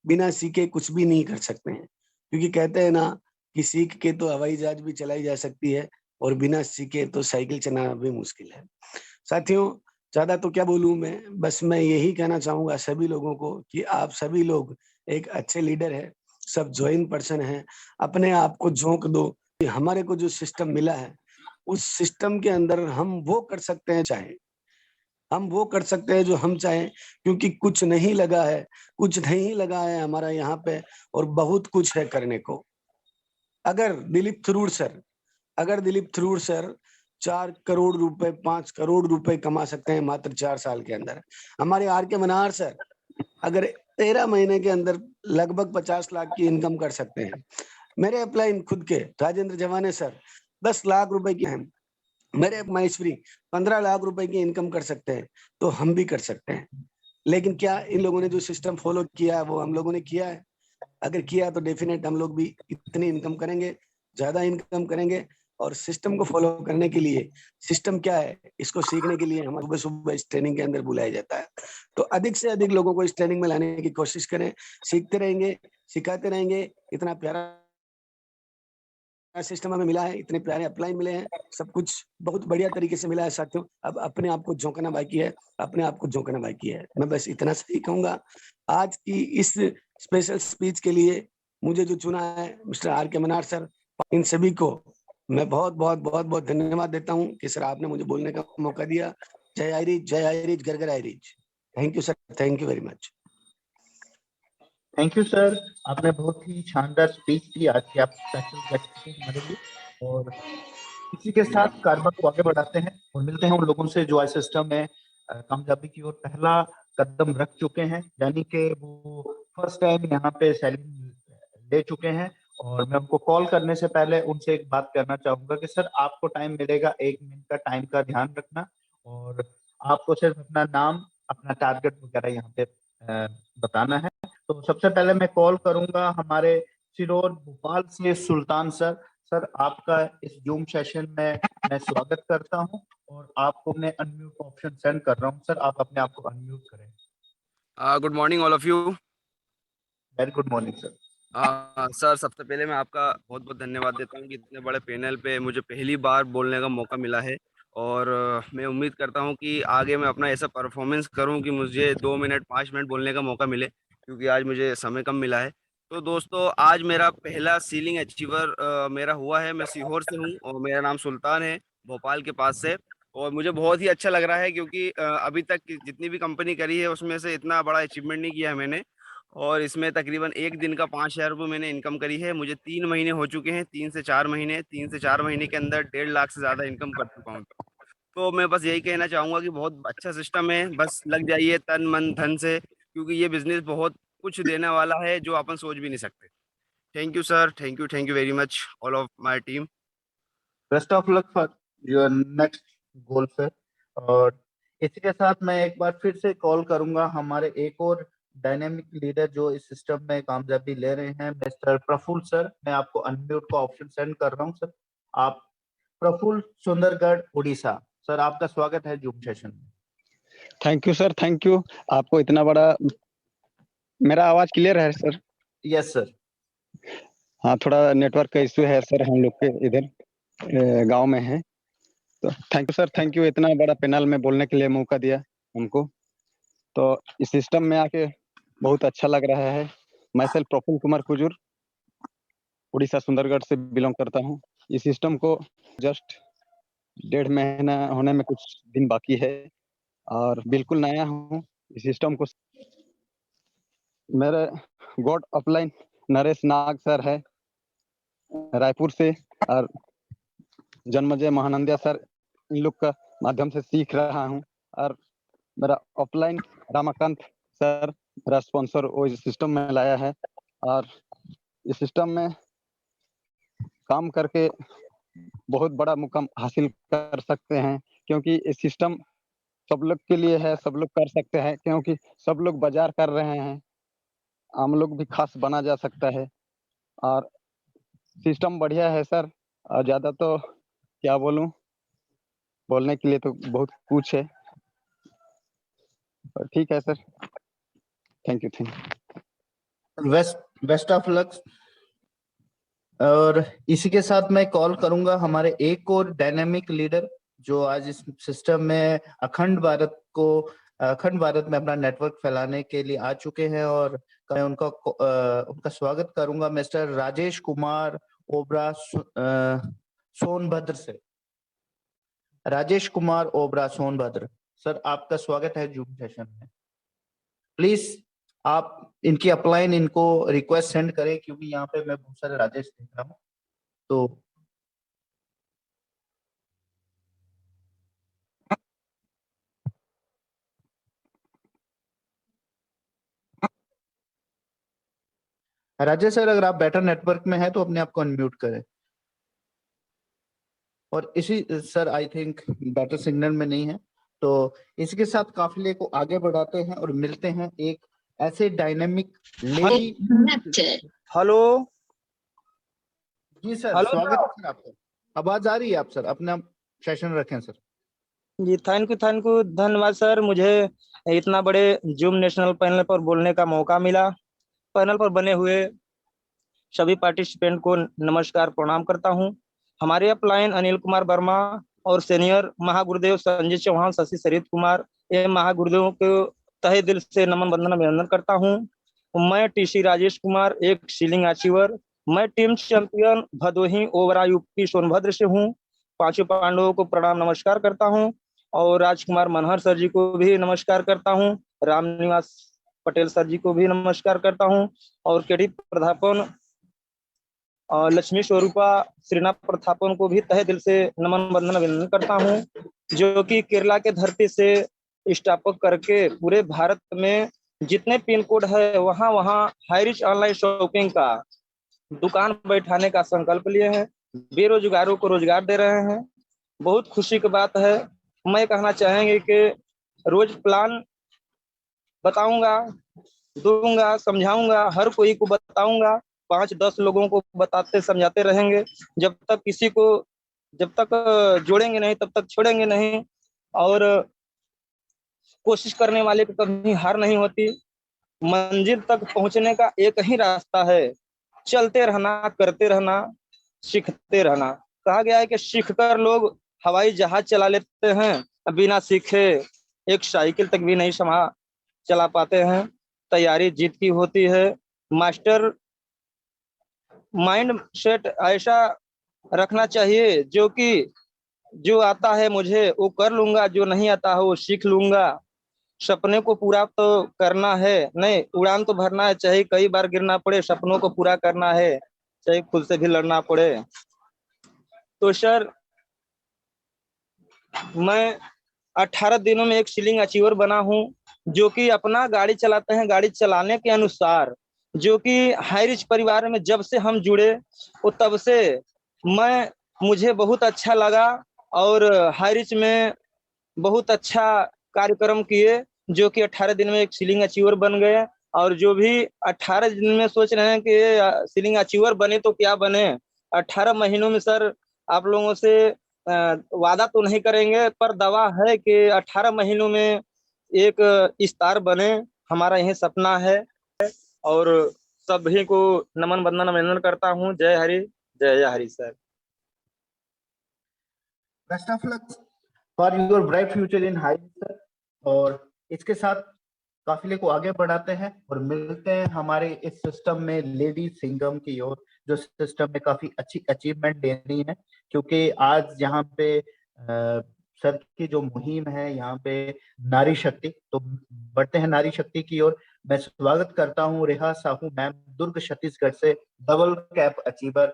बिना सीखे कुछ भी नहीं कर सकते हैं, क्योंकि कहते हैं ना कि सीख के तो हवाई जहाज भी चलाई जा सकती है, और बिना सीखे तो साइकिल चलाना भी मुश्किल है। साथियों, ज्यादा तो क्या बोलूं मैं, बस मैं यही कहना चाहूंगा सभी लोगों को कि आप सभी लोग एक अच्छे लीडर है, सब ज्वाइन पर्सन है। अपने आप को झोंक दो कि हमारे को जो सिस्टम मिला है उस सिस्टम के अंदर हम वो कर सकते हैं, चाहे हम वो कर सकते हैं जो हम चाहें, क्योंकि कुछ नहीं लगा है, कुछ नहीं लगा है हमारा यहाँ पे, और बहुत कुछ है करने को। अगर दिलीप थरूर सर 4 करोड़ रुपए 5 करोड़ रुपए कमा सकते हैं मात्र 4 साल के अंदर, हमारे R.K. मनार सर अगर 13 महीने के अंदर लगभग 50 लाख की इनकम कर सकते हैं। मेरे अपलाइन खुद के राजेंद्र जवाने सर 10 लाख रुपए की हैं। मेरे महेश्वरी 15 लाख रुपए की इनकम कर सकते हैं, तो हम भी कर सकते हैं। लेकिन क्या इन लोगों ने जो सिस्टम फॉलो किया है वो हम लोगों ने किया है? अगर किया तो डेफिनेट हम लोग भी इतनी इनकम करेंगे, ज्यादा इनकम करेंगे। और सिस्टम को फॉलो करने के लिए, सिस्टम क्या है इसको सीखने के लिए हमें सुबह सुबह इस ट्रेनिंग के अंदर बुलाया जाता है। तो अधिक से अधिक लोगों को इस ट्रेनिंग में लाने की कोशिश करें, सीखते रहेंगे, सिखाते रहेंगे। इतना प्यारा सिस्टम हमें मिला है, इतने प्यारे अपलाइन मिले हैं, सब कुछ बहुत बढ़िया तरीके से मिला है साथियों। अब अपने आप को झोंकना बाकी है, अपने आप को झोंकना बाकी है। मैं बस इतना सा ही कहूंगा। आज की इस स्पेशल स्पीच के लिए मुझे जो चुना है मिस्टर आर के मनार सर, इन सभी को मैं बहुत बहुत बहुत बहुत धन्यवाद देता हूँ कि सर आपने मुझे बोलने का मौका दिया। जय आयरिच, जय आयरिच, घर घर आयरिच। Thank you sir, thank you very much. Thank you sir, आपने बहुत ही शानदार स्पीच दी आज की, आप स्पेशल गेस्ट थे हमारे लिए। और इसी के साथ कारवा को आगे बढ़ाते हैं और मिलते हैं उन लोगों से जो आज सिस्टम में कामयाबी की ओर पहला कदम रख चुके हैं, यानी कि वो फर्स्ट टाइम यहाँ पे सैलरी ले चुके हैं। और मैं उनको कॉल करने से पहले उनसे एक बात करना चाहूंगा कि सर आपको टाइम मिलेगा, 1 मिनट का टाइम का ध्यान रखना। और आपको सिर्फ अपना नाम, अपना टारगेट वगैरह यहाँ पे बताना है। तो सबसे पहले मैं कॉल करूंगा हमारे सिरोर भोपाल से सुल्तान सर। सर आपका इस जूम सेशन में मैं स्वागत करता हूं और आपको मैं अनम्यूट ऑप्शन सेंड कर रहा हूं। सर आप अपने आप को अनम्यूट करें। Good morning all of you. Very good morning sir. Sir सबसे पहले मैं आपका बहुत बहुत धन्यवाद देता हूँ कि इतने बड़े पैनल पे मुझे पहली बार बोलने का मौका मिला है। और मैं उम्मीद करता हूँ कि आगे मैं अपना ऐसा परफॉर्मेंस करूँ कि मुझे 2 मिनट 5 मिनट बोलने का मौका मिले, क्योंकि आज मुझे समय कम मिला है। तो दोस्तों, आज मेरा पहला सीलिंग अचीवर मेरा हुआ है। मैं सीहोर से हूँ और मेरा नाम सुल्तान है, भोपाल के पास से। और मुझे बहुत ही अच्छा लग रहा है, क्योंकि अभी तक जितनी भी कंपनी करी है उसमें से इतना बड़ा अचीवमेंट नहीं किया है मैंने। और इसमें तकरीबन एक दिन का 5,000 रुपये मैंने इनकम करी है। मुझे 3 महीने हो चुके हैं, 3 से 4 महीने, 3 से 4 महीने के अंदर 1.5 लाख से ज़्यादा इनकम कर चुका हूँ। तो मैं बस यही कहना चाहूँगा कि बहुत अच्छा सिस्टम है, बस लग जाइए तन मन धन से, क्योंकि ये बिजनेस बहुत कुछ देने वाला है जो अपन सोच भी नहीं सकते। Thank you sir, thank you very much all of my team. Best of luck for your next goal sir. और इसी के साथ मैं एक बार फिर से कॉल करूंगा हमारे एक और डायनेमिक लीडर जो इस सिस्टम में कामयाबी ले रहे हैं, मिस्टर प्रफुल्ल सर। मैं आपको अनम्यूट का ऑप्शन सेंड कर रहा हूं सर। आप प्रफुल्ल सुंदरगढ़ उड़ीसा, सर आपका स्वागत है जूम सेशन में। Thank you sir, thank you. आपको इतना बड़ा, मेरा आवाज क्लियर है सर? Yes sir. हाँ, थोड़ा नेटवर्क का इश्यू है सर, हम लोग के इधर गांव में है। तो thank you sir, thank you, इतना बड़ा पैनल में बोलने के लिए मौका दिया हमको। तो इस सिस्टम में आके बहुत अच्छा लग रहा है। मैं सेल्फ प्रफुल्ल कुमार कुजूर, उड़ीसा सुंदरगढ़ से बिलोंग करता हूँ। इस सिस्टम को जस्ट 1.5 महीना होने में कुछ दिन बाकी है और बिल्कुल नया हूँ इस सिस्टम को। मेरे गॉड अपलाइन नरेश नाग सर है रायपुर से, और जन्मजय महानंदिया सर, इन लोग का माध्यम से सीख रहा हूँ। और मेरा ऑफलाइन रामाकांत सर मेरा स्पॉन्सर वो इस सिस्टम में लाया है। और इस सिस्टम में काम करके बहुत बड़ा मुकाम हासिल कर सकते हैं, क्योंकि इस सिस्टम सब लोग के लिए है, सब लोग कर सकते हैं, क्योंकि सब लोग बाजार कर रहे हैं, हम लोग भी खास बना जा सकता है। और सिस्टम बढ़िया है सर, और ज़्यादा तो क्या बोलूं, बोलने के लिए तो बहुत कुछ है। ठीक है sir, thank you. Best of luck. और इसी के साथ मैं कॉल करूंगा हमारे एक और डायनेमिक लीडर जो आज इस सिस्टम में अखंड भारत में अपना नेटवर्क फैलाने के लिए आ चुके हैं। और मैं उनका स्वागत करूंगा मिस्टर राजेश कुमार ओबरा सोनभद्र से। राजेश कुमार ओबरा सोनभद्र, सर आपका स्वागत है जूम सेशन में। प्लीज आप इनकी अपलाइन, इनको रिक्वेस्ट सेंड करें, क्योंकि यहाँ पे मैं बहुत सारे राजेश देख रहा हूँ। तो राजेश सर, अगर आप बेटर नेटवर्क में हैं तो अपने आप को अनम्यूट करें। और इसी sir I think better signal में नहीं है, तो इसके साथ काफिले को आगे बढ़ाते हैं और मिलते हैं एक ऐसे डायनेमिक लेडी। हेलो जी सर, हेलो स्वागत है सर आपका। आवाज आ रही है? आप सर अपना सेशन रखें सर। जी, थैंक यू धन्यवाद सर, मुझे इतना बड़े जूम नेशनल पैनल पर बोलने का मौका मिला। पैनल पर बने हुए सभी पार्टिसिपेंट को नमस्कार प्रणाम करता हूं। हमारे अपलाइन अनिल कुमार वर्मा और सीनियर महागुरुदेव संजय चौहान, शशि शरीत कुमार, ये महागुरुदेवों को तहे दिल से नमन वंदन अभिनंदन करता हूं। मैं टीसी राजेश कुमार, एक सीलिंग अचीवर, मैं team champion Bhadohi Obra UP Sonbhadra से हूँ। पांचों पांडवों को प्रणाम नमस्कार करता हूँ और राजकुमार मनहर सर जी को भी नमस्कार करता हूँ। रामनिवास पटेल सर जी को भी नमस्कार करता हूँ और केडी प्रधापन, लक्ष्मी स्वरूपा, श्रीनाथ प्रतापन को भी तहे दिल से नमन वंदन अभिनंदन करता हूँ, जो कि केरला के धरती से स्टापक करके पूरे भारत में जितने पिन कोड है वहाँ वहाँ हाई रिच ऑनलाइन शॉपिंग का दुकान बैठाने का संकल्प लिए हैं, बेरोजगारों को रोजगार दे रहे हैं। बहुत खुशी की बात है। मैं कहना चाहेंगे कि रोज प्लान बताऊंगा, दूंगा, समझाऊंगा, हर कोई को बताऊंगा, 5-10 लोगों को बताते समझाते रहेंगे। जब तक जोड़ेंगे नहीं तब तक छोड़ेंगे नहीं। और कोशिश करने वाले को कभी हार नहीं होती। मंजिल तक पहुंचने का एक ही रास्ता है, चलते रहना, करते रहना, सीखते रहना। कहा गया है कि सीख कर लोग हवाई जहाज चला लेते हैं, बिना सीखे एक साइकिल तक भी नहीं चला पाते हैं। तैयारी जीत की होती है। मास्टर माइंड सेट ऐसा रखना चाहिए जो आता है मुझे वो कर लूंगा, जो नहीं आता है वो सीख लूंगा। सपने को पूरा तो करना है, नहीं उड़ान तो भरना है, चाहे कई बार गिरना पड़े, सपनों को पूरा करना है, चाहे खुद से भी लड़ना पड़े। तो सर, मैं 18 दिनों में एक सीलिंग अचीवर बना हूँ, जो कि अपना गाड़ी चलाते हैं, गाड़ी चलाने के अनुसार, जो कि हाई रिच परिवार में जब से हम जुड़े वो तब से मुझे बहुत अच्छा लगा और हाई रिच में बहुत अच्छा कार्यक्रम किए, जो कि 18 दिन में एक सीलिंग अचीवर बन गए। और जो भी 18 दिन में सोच रहे हैं कि सीलिंग अचीवर बने तो क्या बने, 18 महीनों में सर आप लोगों से वादा तो नहीं करेंगे, पर दावा है कि 18 महीनों में एक स्टार बने, हमारा यही सपना है। और सभी को नमन वंदन अभिनंदन करता हूँ। जय हरि, जय Hari sir. Best of luck for your bright future in high sir. और इसके साथ काफिले को आगे बढ़ाते हैं और मिलते हैं हमारे इस सिस्टम में लेडी सिंघम की ओर, जो सिस्टम में काफी अच्छी अचीवमेंट दे रही है। क्योंकि आज यहाँ पे सर की जो मुहिम है यहाँ पे नारी शक्ति, तो बढ़ते हैं नारी शक्ति की ओर। मैं स्वागत करता हूँ रेहा साहू मैम, दुर्ग छत्तीसगढ़ से डबल कैप अचीवर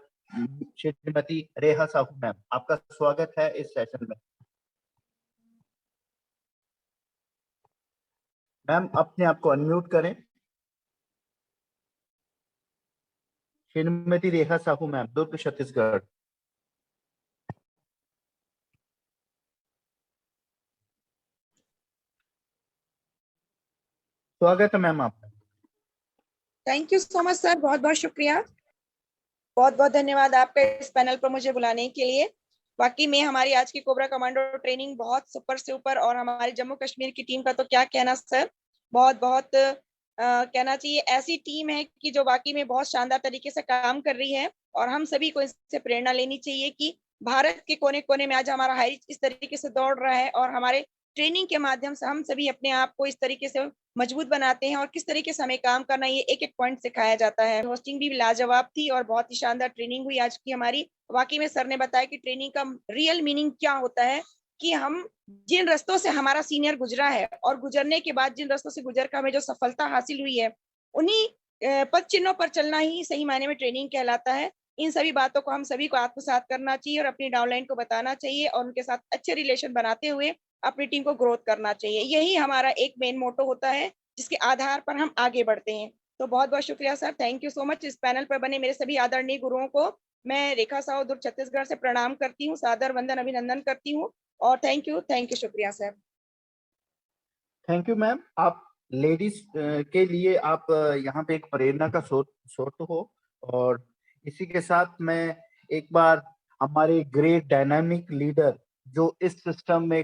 श्रीमती रेहा साहू मैम, आपका स्वागत है इस सेशन में। मैम अपने आप को अनम्यूट करें। श्रीमती रेखा साहू मैम, दुर्ग छत्तीसगढ़। स्वागत है मैम आपका। Thank you so much sir, बहुत बहुत शुक्रिया, बहुत बहुत धन्यवाद आपका इस पैनल पर मुझे बुलाने के लिए। वाकई में हमारी आज की कोबरा कमांडो ट्रेनिंग बहुत सुपर से ऊपर, और हमारी जम्मू कश्मीर की टीम का तो क्या कहना सर, बहुत बहुत कहना चाहिए। ऐसी टीम है कि जो वाकई में बहुत शानदार तरीके से काम कर रही है, और हम सभी को इससे प्रेरणा लेनी चाहिए कि भारत के कोने कोने में आज हमारा हाई इस तरीके से दौड़ रहा है, और हमारे ट्रेनिंग के माध्यम से हम सभी अपने आप को इस तरीके से मजबूत बनाते हैं, और किस तरीके से हमें काम करना है ये एक एक पॉइंट सिखाया जाता है। होस्टिंग भी लाजवाब थी और बहुत ही शानदार ट्रेनिंग हुई आज की हमारी। वाकई में सर ने बताया कि ट्रेनिंग का रियल मीनिंग क्या होता है, कि हम जिन रास्तों से हमारा सीनियर गुजरा है और गुजरने के बाद जिन रास्तों से गुजर कर हमें जो सफलता हासिल हुई है, उन्हीं पद चिन्हों पर चलना ही सही मायने में ट्रेनिंग कहलाता है। इन सभी बातों को हम सभी को आत्मसात करना चाहिए और अपनी डाउनलाइन को बताना चाहिए, और उनके साथ अच्छे रिलेशन बनाते हुए अपनी टीम को ग्रोथ करना चाहिए। यही हमारा एक मेन मोटो होता है जिसके आधार पर हम आगे बढ़ते हैं। तो बहुत बहुत शुक्रिया sir, thank you so much. इस पैनल पर बने मेरे सभी आदरणीय गुरुओं को मैं रेखा साहू दुर्ग छत्तीसगढ़ से प्रणाम करती हूँ, सादर वंदन अभिनंदन करती हूँ और थैंक यू, शुक्रिया सर। Thank you ma'am. आप लेडीज के लिए आप यहाँ पे एक प्रेरणा का स्रोत हो। और इसी के साथ मैं एक बार हमारे ग्रेट डायनामिक लीडर जो इस सिस्टम में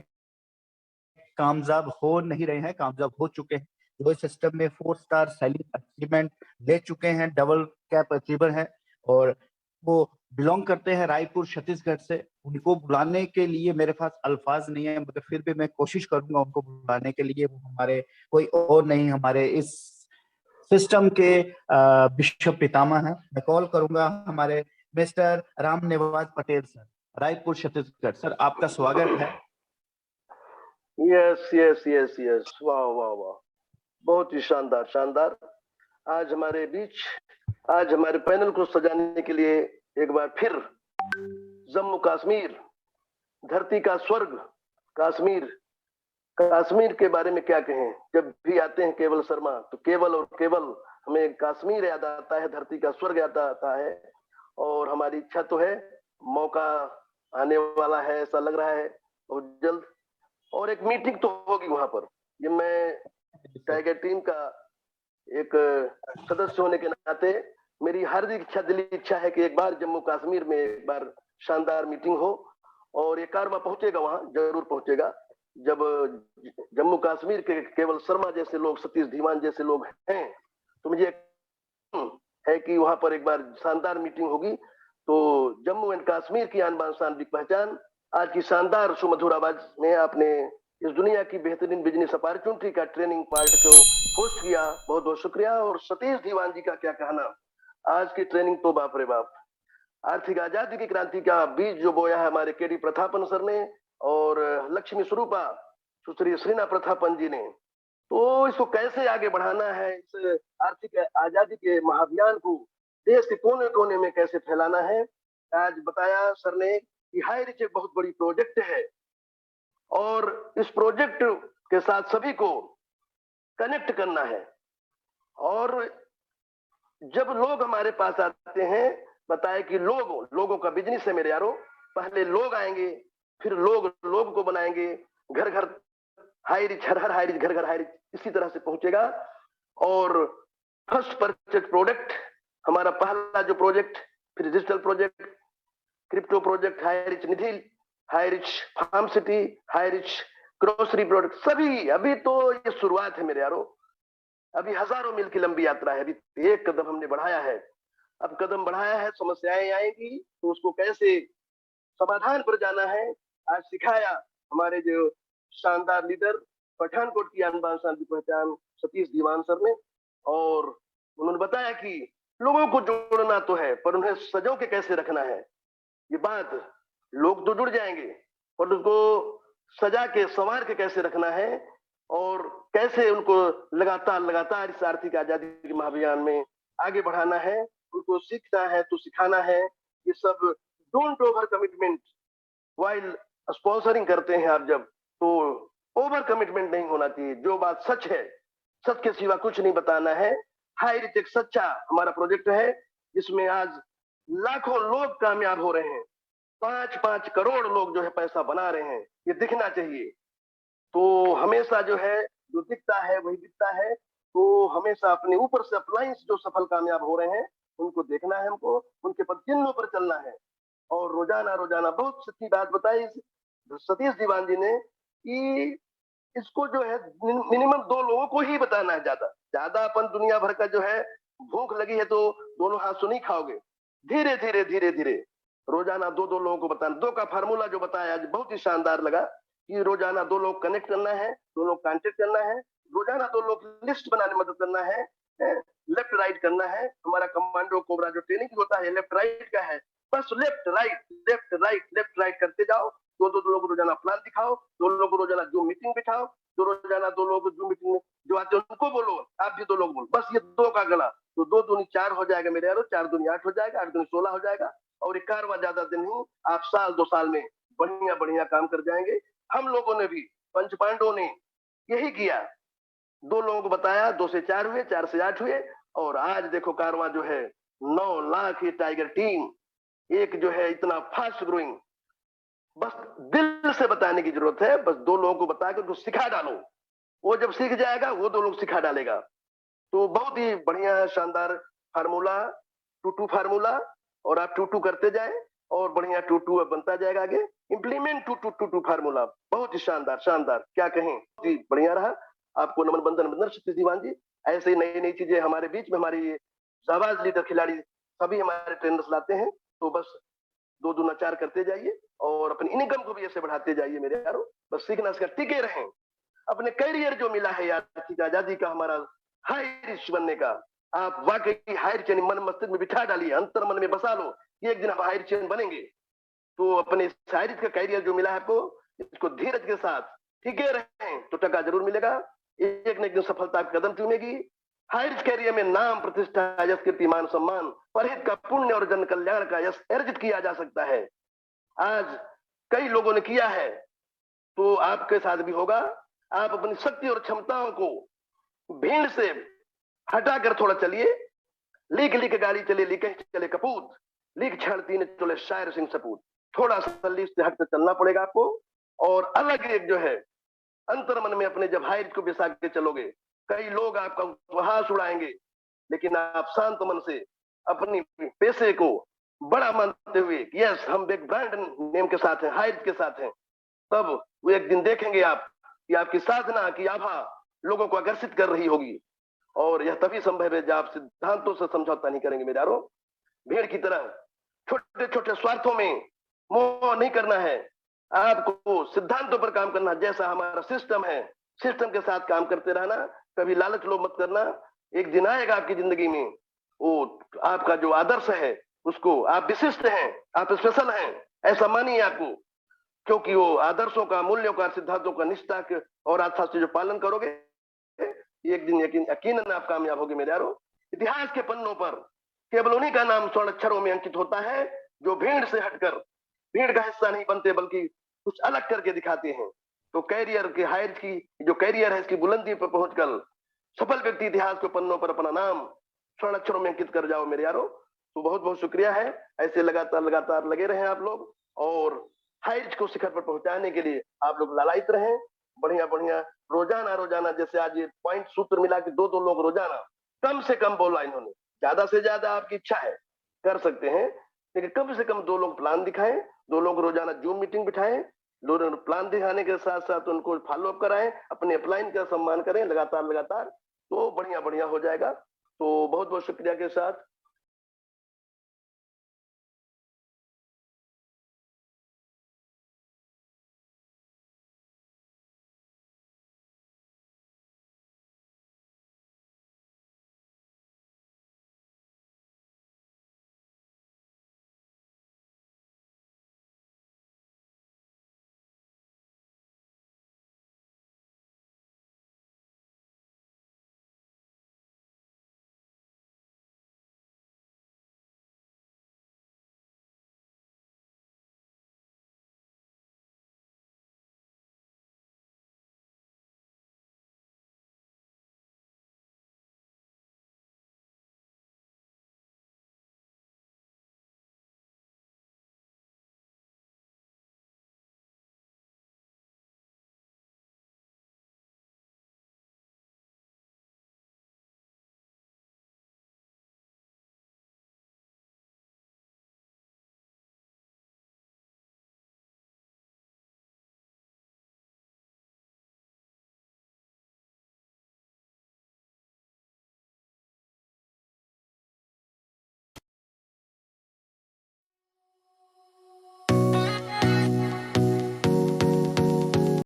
कामयाब हो नहीं रहे हैं, कामयाब हो चुके हैं, जो इस सिस्टम में 4 स्टार सेलिंग अचीवमेंट ले चुके हैं, डबल कैप अचीवर हैं और वो बिलोंग करते हैं रायपुर छत्तीसगढ़ से। उनको बुलाने के लिए मेरे पास अल्फाज नहीं है, मगर फिर भी मैं कोशिश करूंगा उनको बुलाने के लिए। वो हमारे कोई और नहीं, हमारे इस सिस्टम के विश्व पितामह हैं। मैं कॉल करूंगा हमारे mister Ram Niwas Patel sir, Raipur Chhattisgarh. Sir आपका स्वागत है। यस यस यस यस, वाह वाह वाह, बहुत ही शानदार शानदार। आज हमारे बीच, आज हमारे पैनल को सजाने के लिए एक बार फिर जम्मू कश्मीर, धरती का स्वर्ग कश्मीर, कश्मीर के बारे में क्या कहें। जब भी आते हैं केवल शर्मा तो केवल और केवल हमें कश्मीर याद आता है, धरती का स्वर्ग याद आता है। और हमारी इच्छा तो है, मौका आने वाला है ऐसा लग रहा है बहुत जल्द, और एक मीटिंग तो होगी वहां पर। ये मैं टाइगर टीम का एक सदस्य होने के नाते मेरी हार्दिक इच्छा, दिली इच्छा है कि एक बार जम्मू कश्मीर में एक बार शानदार मीटिंग हो। और ये कारवा पहुंचेगा वहां, जरूर पहुंचेगा। जब जम्मू कश्मीर के केवल शर्मा जैसे लोग, सतीश धीमान जैसे लोग हैं, तो मुझे है कि वहां पर एक बार शानदार मीटिंग होगी। तो जम्मू एंड कश्मीर की आन बान शान की पहचान आज की शानदार सुमधुर आवाज में आपने इस दुनिया की बेहतरीन बिजनेस अपॉर्चुनिटी का ट्रेनिंग पार्ट को होस्ट किया, बहुत बहुत शुक्रिया। और सतीश दीवान जी का क्या कहना, आज की ट्रेनिंग तो बाप रे बाप, आर्थिक आजादी की क्रांति का बीज जो बोया है हमारे केडी प्रतापन सर ने और लक्ष्मी स्वरूपा सुश्री श्रीना प्रतापन जी ने, तो इसको कैसे आगे बढ़ाना है, इस आर्थिक आजादी के महाअभियान को देश के कोने कोने में कैसे फैलाना है, आज बताया सर ने कि हाई रिच एक बहुत बड़ी प्रोजेक्ट है। और इस प्रोजेक्ट के साथ सभी को कनेक्ट करना है। और जब लोग हमारे पास आते हैं, बताए कि लोगों का बिजनेस है मेरे यारों, पहले लोग आएंगे, फिर लोग को बनाएंगे, घर घर हाई रिच, हर हाई रिच, घर घर हाई रिच, इसी तरह से पहुंचेगा। और फर्स्ट परचेज प्रोडक्ट हमारा पहला जो प्रोजेक्ट, फिर digital project, crypto project, Hi Rich Nidhi, Hi Rich farm city, Hi Rich grocery product, सभी अभी तो ये शुरुआत है मेरे यारों। अभी हजारों मील की लंबी यात्रा है, अभी एक कदम हमने बढ़ाया है। अब कदम बढ़ाया है, समस्याएं आएंगी तो उसको कैसे समाधान पर जाना है, आज सिखाया हमारे जो शानदार लीडर पठानकोट की आन बान शान की पहचान सतीश दीवान सर ने। और उन्होंने बताया कि लोगों को जोड़ना तो है, पर उन्हें सजो के कैसे रखना है। ये बात, लोग तो जुड़ जाएंगे पर उसको सजा के संवार के कैसे रखना है और कैसे उनको लगातार इस आर्थिक आजादी के महाअभियान में आगे बढ़ाना है, उनको सीखना है तो सिखाना है। ये सब don't over commitment while sponsoring करते हैं आप जब, तो ओवर कमिटमेंट नहीं होना चाहिए। जो बात सच है, सच के सिवा कुछ नहीं बताना है। हाई रिच एक सच्चा हमारा प्रोजेक्ट है जिसमें आज लाखों लोग कामयाब हो रहे हैं, 5-5 करोड़ लोग जो है पैसा बना रहे हैं, ये दिखना चाहिए। तो हमेशा जो है जो दिखता है वही दिखता है, तो हमेशा अपने ऊपर से अपलाइंस जो सफल कामयाब हो रहे हैं उनको देखना है, हमको उनके चिन्हों पर चलना है। और रोजाना बहुत सच्ची बात बताई सतीश दीवान जी ने कि इसको जो है मिनिमम 2 लोगों को ही बताना है। ज्यादा अपन दुनिया भर का जो है भूख लगी है तो दोनों हाथ से नहीं खाओगे, धीरे धीरे रोजाना 2 लोगों को बताना। 2 का फार्मूला जो बताया आज बहुत ही शानदार लगा कि रोजाना 2 लोग कनेक्ट करना है, 2 लोग कांटेक्ट करना है, रोजाना 2 लोग लिस्ट बनाने में मदद करना है, लेफ्ट राइट करना है। हमारा कमांडो कोबरा जो ट्रेनिंग होता है लेफ्ट राइट का है, बस लेफ्ट राइट करते जाओ। 2 लोग रोजाना प्लान दिखाओ, 2 लोग रोजाना जूम मीटिंग बिठाओ, रोजाना 2 लोग जूम मीटिंग में जो आते हैं उनको बोलो, आप भी 2 लोग बोलो, बस ये 2 का गला, तो 2 दूनी 4 हो जाएगा मेरे यारों, 4 दूनी 8 हो जाएगा, 8 दूनी 16 हो जाएगा। और एक कारवा ज्यादा दिन नहीं, आप साल 2 साल में बढ़िया काम कर जाएंगे। हम लोगों ने भी, पंच पांडवों ने यही किया, 2 लोगों को बताया, 2 से 4 हुए, 4 से 8 हुए, और आज देखो कारवां जो है 9 लाख ये टाइगर टीम, एक जो है इतना फास्ट ग्रोइंग, बस दिल से बताने की जरूरत है, बस 2 लोगों को बता के उनको सिखा डालो, वो जब सीख जाएगा वो 2 लोग सिखा डालेगा। तो बहुत ही बढ़िया शानदार फार्मूला, 2-2 फार्मूला, और आप 2-2 करते जाए और बढ़िया 2-2 अब बनता जाएगा आगे। इंप्लीमेंट 2-2 फार्मूला, बहुत ही शानदार शानदार, क्या कहें, बहुत ही बढ़िया रहा। आपको नमन बंदन बंदन सतीश दीवान जी। ऐसे ही नई नई चीजें हमारे बीच में हमारी जाबाज लीडर खिलाड़ी सभी हमारे ट्रेनर्स लाते हैं, तो बस 2 दूना 4 करते जाइए और अपनी इनकम को भी ऐसे बढ़ाते जाइए मेरे यारों। बस सीखना सीखा टिके रहें। अपने करियर जो मिला है यार आजादी का हमारा हाई रिच बनने का, आप वाकई हाई रिच मन मस्तिष्क में बिठा डालिए, अंतर मन में बसा लो कि एक दिन आप हाई रिच बनेंगे। तो अपने हाई रिच का करियर जो मिला है आपको, इसको धीरज के साथ टिके रहें तो टका जरूर मिलेगा, एक न एक दिन सफलता आपके कदम चूमेगी। हाई रिच करियर में नाम, प्रतिष्ठा, यश, कीर्ति, मान, सम्मान, परहित का पुण्य और जन कल्याण का यश अर्जित किया जा सकता है। आज कई लोगों ने किया है, तो आपके साथ भी होगा। आप अपनी शक्ति और क्षमताओं को भीड़ से हटाकर थोड़ा चलिए, लीक लीक गाड़ी चले, लीक चले कपूत, लीक क्षण तीन चले शायर सिंह सपूत। थोड़ा सा लीक से हटकर चलना पड़ेगा आपको, और अलग एक जो है अंतर मन में अपने जब हाइट को बिसा के चलोगे, कई लोग आपका उपहास उड़ाएंगे, लेकिन आप शांत मन से अपनी पैसे को बड़ा मानते हुए, यस हम एक ब्रांड नेम के साथ हैं, हाइट के साथ हैं, तब वो एक दिन देखेंगे आप कि आपकी साधना की आभा लोगों को आकर्षित कर रही होगी। और यह तभी संभव है जब आप सिद्धांतों से समझौता नहीं करेंगे मेरे यारों। भीड़ की तरह छोटे छोटे स्वार्थों में मोह नहीं करना है, आपको सिद्धांतों पर काम करना। जैसा हमारा सिस्टम है, सिस्टम के साथ काम करते रहना, कभी लालच लोभ मत करना। एक दिन आएगा आपकी जिंदगी में, वो आपका जो आदर्श है उसको, आप विशिष्ट हैं, आप स्पेशल हैं, ऐसा मानिए आपको, क्योंकि वो आदर्शों का, मूल्यों का, सिद्धांतों का निष्ठा और आस्था से जो पालन करोगे, एक दिन यकीनन आप कामयाब होगे मेरे यारों। इतिहास के पन्नों पर केवल उन्हीं का नाम स्वर्ण अक्षरों में अंकित होता है जो भीड़ से हटकर, भीड़ का हिस्सा नहीं बनते बल्कि कुछ अलग करके दिखाते हैं। तो कैरियर के हाइट की जो कैरियर है, इसकी बुलंदी पर पहुंचकर सफल व्यक्ति इतिहास के पन्नों पर अपना नाम स्वर्ण अक्षरों में अंकित कर जाओ मेरे यारों। तो बहुत बहुत शुक्रिया है, ऐसे लगातार लगातार लगे रहें आप लोग, और हाइट को शिखर पर पहुंचाने के लिए आप लोग लालायित रहें। बढ़िया बढ़िया रोजाना रोजाना, जैसे आज ये पॉइंट सूत्र मिला कि 2-2 लोग रोजाना, कम से कम बोला इन्होंने, ज्यादा से ज्यादा आपकी इच्छा है कर सकते हैं, लेकिन कम से कम 2 लोग प्लान दिखाएं, 2 लोग रोजाना जूम मीटिंग बिठाएं, लोग प्लान दिखाने के साथ साथ उनको फॉलो अप कराएं, अपने अपलाइन का सम्मान करें लगातार लगातार, तो बढ़िया बढ़िया हो जाएगा। तो बहुत बहुत शुक्रिया के साथ